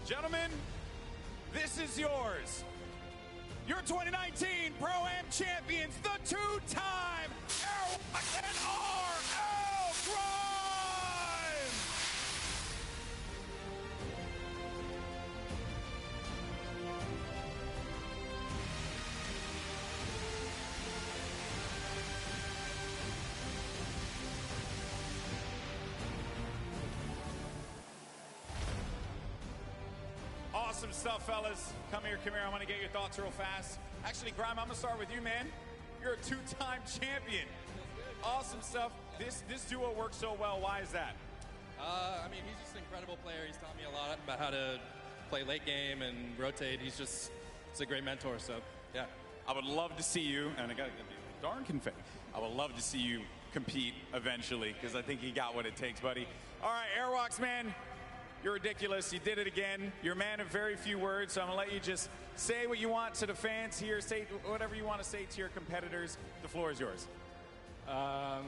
Gentlemen, this is yours. Your 2019 Pro-Am champions, the 2-time Airwax and RL Grime! Awesome stuff, fellas. Come here. I want to get your thoughts real fast. Actually, Grime, I'm going to start with you, man. You're a two-time champion. Awesome stuff. This duo works so well. Why is that? I mean, he's just an incredible player. He's taught me a lot about how to play late game and rotate. He's a great mentor, so yeah. I would love to see you, and I got to get the darn confetti. I would love to see you compete eventually, because I think you got what it takes, buddy. All right, Airwalks, man, you're ridiculous. You did it again. You're a man of very few words, so I'm going to let you just say what you want to the fans here. Say whatever you want to say to your competitors. The floor is yours. I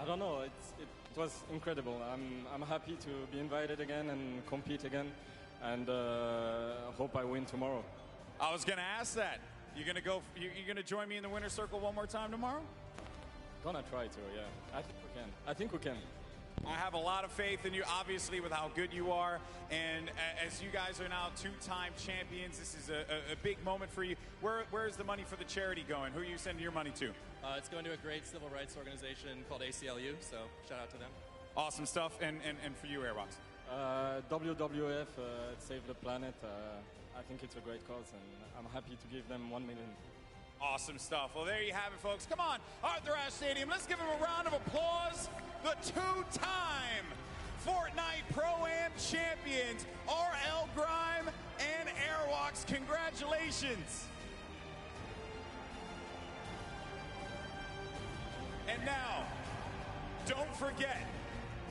don't know. It was incredible. I'm happy to be invited again and compete again, and hope I win tomorrow. I was going to ask that. You're going to join me in the winner's circle one more time tomorrow? Gonna try to, yeah. I think we can. I have a lot of faith in you, obviously, with how good you are. And as you guys are now two-time champions, this is a big moment for you. Where is the money for the charity going? Who are you sending your money to? It's going to a great civil rights organization called ACLU, so shout out to them. Awesome stuff. And for you, Airbox? WWF, Save the Planet. I think it's a great cause, and I'm happy to give them 1 million. Awesome stuff. Well, there you have it, folks. Come on, Arthur Ashe Stadium. Let's give him a round of applause. The two-time Fortnite Pro-Am champions, RL Grime and Airwalks. Congratulations. And now, don't forget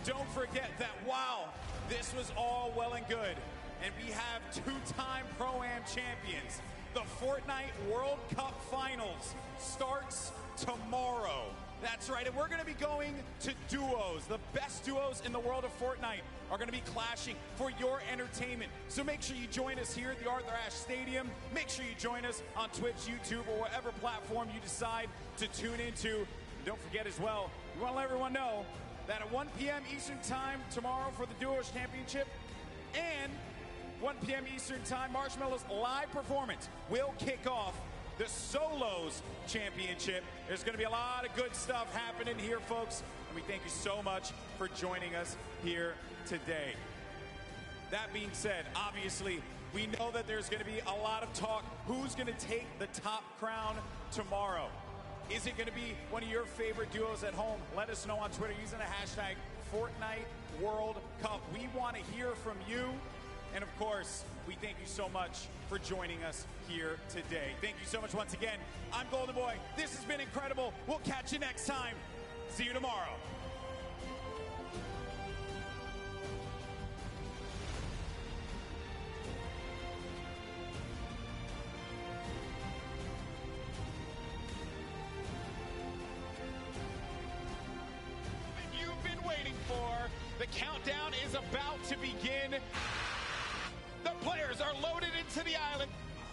that while this was all well and good, and we have two-time Pro-Am champions, the Fortnite World Cup Finals starts tomorrow. That's right, and we're going to be going to duos. The best duos in the world of Fortnite are going to be clashing for your entertainment. So make sure you join us here at the Arthur Ashe Stadium. Make sure you join us on Twitch, YouTube, or whatever platform you decide to tune into. And don't forget as well, we want to let everyone know that at 1 p.m. Eastern Time tomorrow for the Duos Championship and 1 p.m. Eastern Time, Marshmallow's live performance will kick off the Solos Championship. There's going to be a lot of good stuff happening here, folks, and we thank you so much for joining us here today. That being said, obviously, we know that there's going to be a lot of talk. Who's going to take the top crown tomorrow? Is it going to be one of your favorite duos at home? Let us know on Twitter using the hashtag Fortnite World Cup. We want to hear from you. And of course, we thank you so much for joining us here today. Thank you so much once again. I'm Golden Boy. This has been incredible. We'll catch you next time. See you tomorrow. You've been waiting for. The countdown is about to begin. The players are loaded into the island.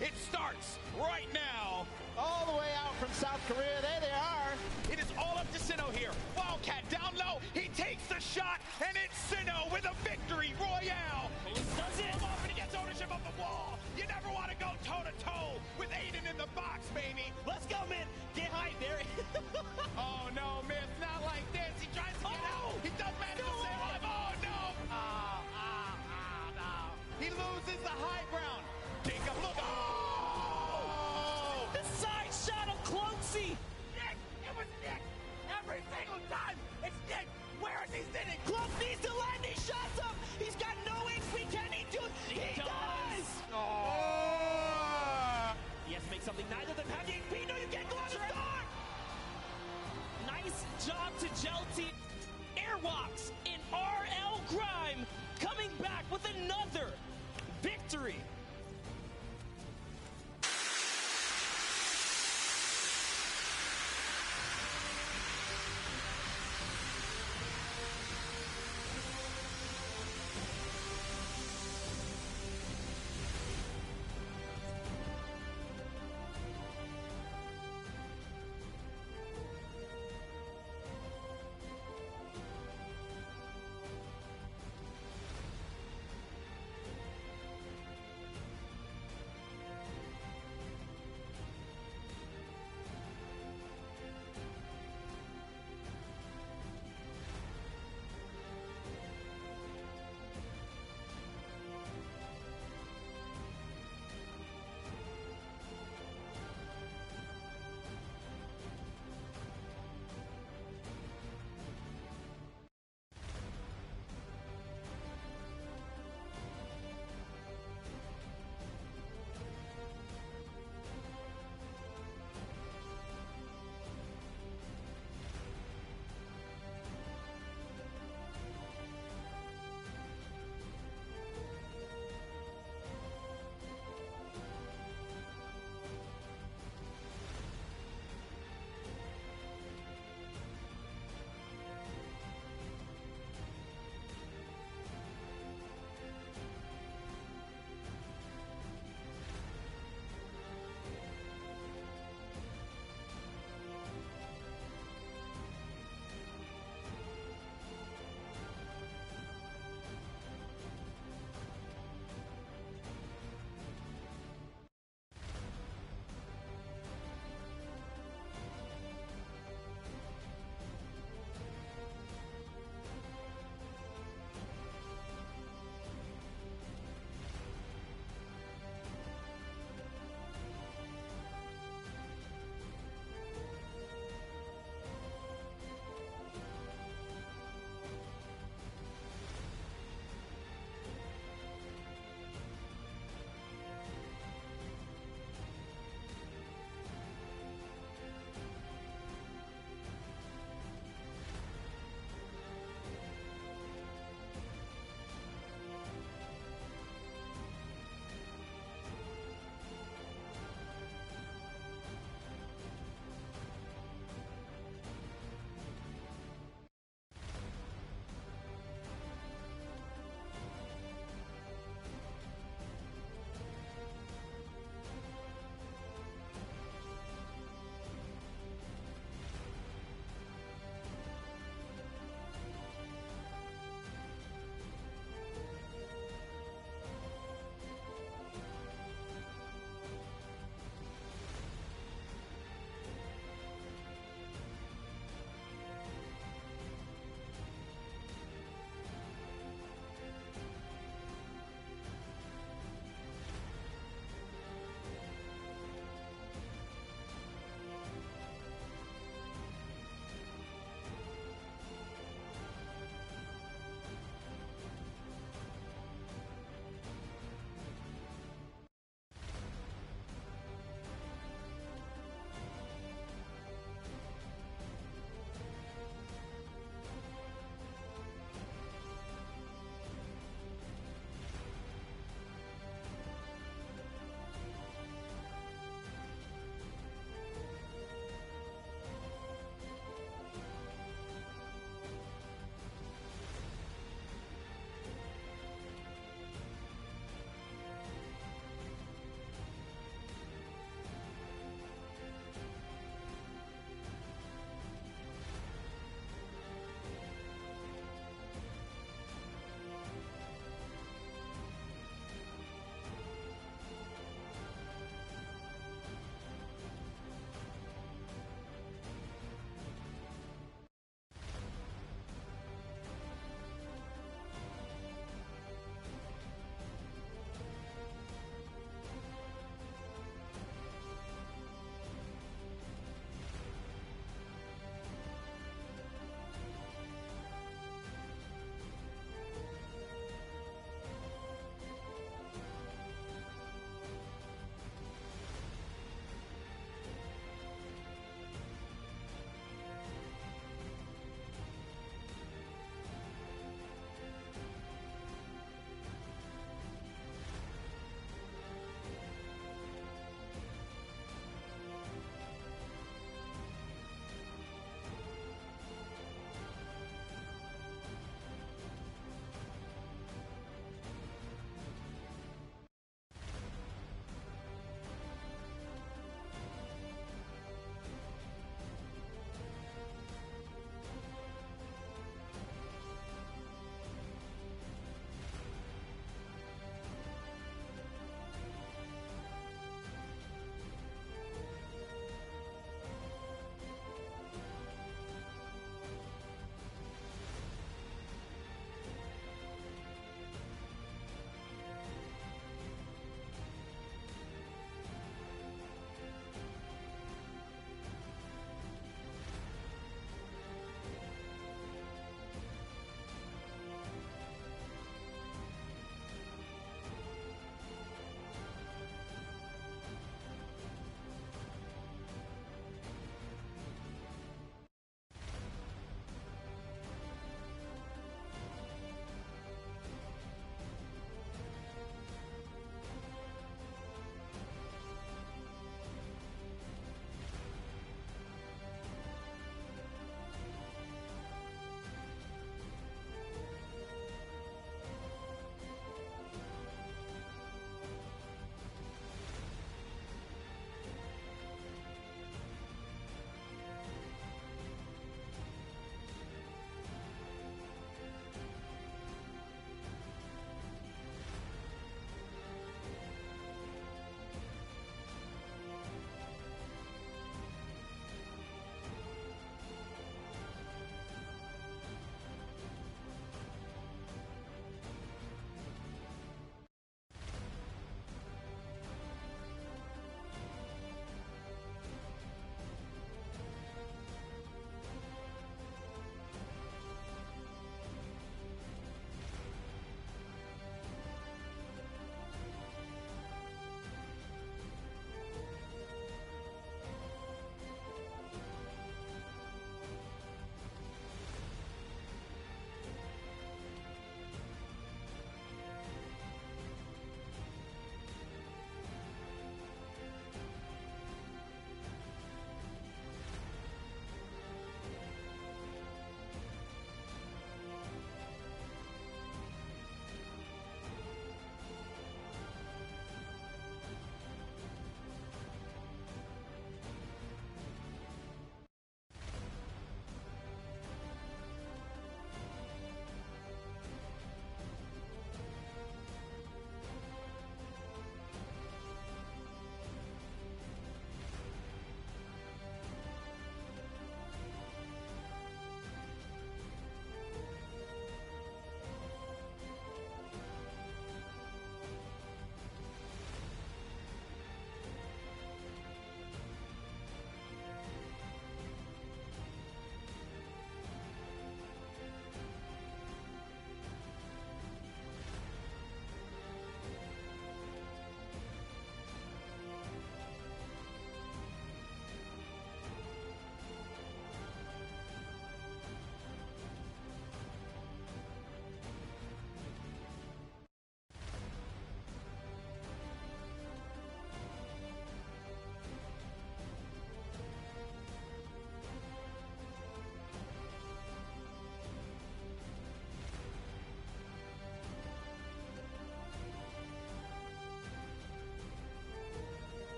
It starts right now. All the way out from South Korea. There they are. It is all up to Sinnoh here. Wildcat down low. He takes the shot, and it's Sinnoh with a victory royale. He does it. Off and he gets ownership of the wall. You never want to go toe-to-toe with Aiden in the box, baby. Let's go, man. Get high there. Oh, no, Myth. Not like this. He tries to get out. He does manage to stay alive. Oh, no. He loses the high ground. Jacob, look. Oh! The side shot of Cloaksy. Nick! It was Nick! Every single time! It's Nick! Where is he sitting? Cloak needs to land these shots up. He's got no HP. Can he do it? He does. Oh! He has to make something. Neither of them have the HP. No, you can't go on the start. Nice job to Gel Team. Airwalks in RL Grime coming back with another victory.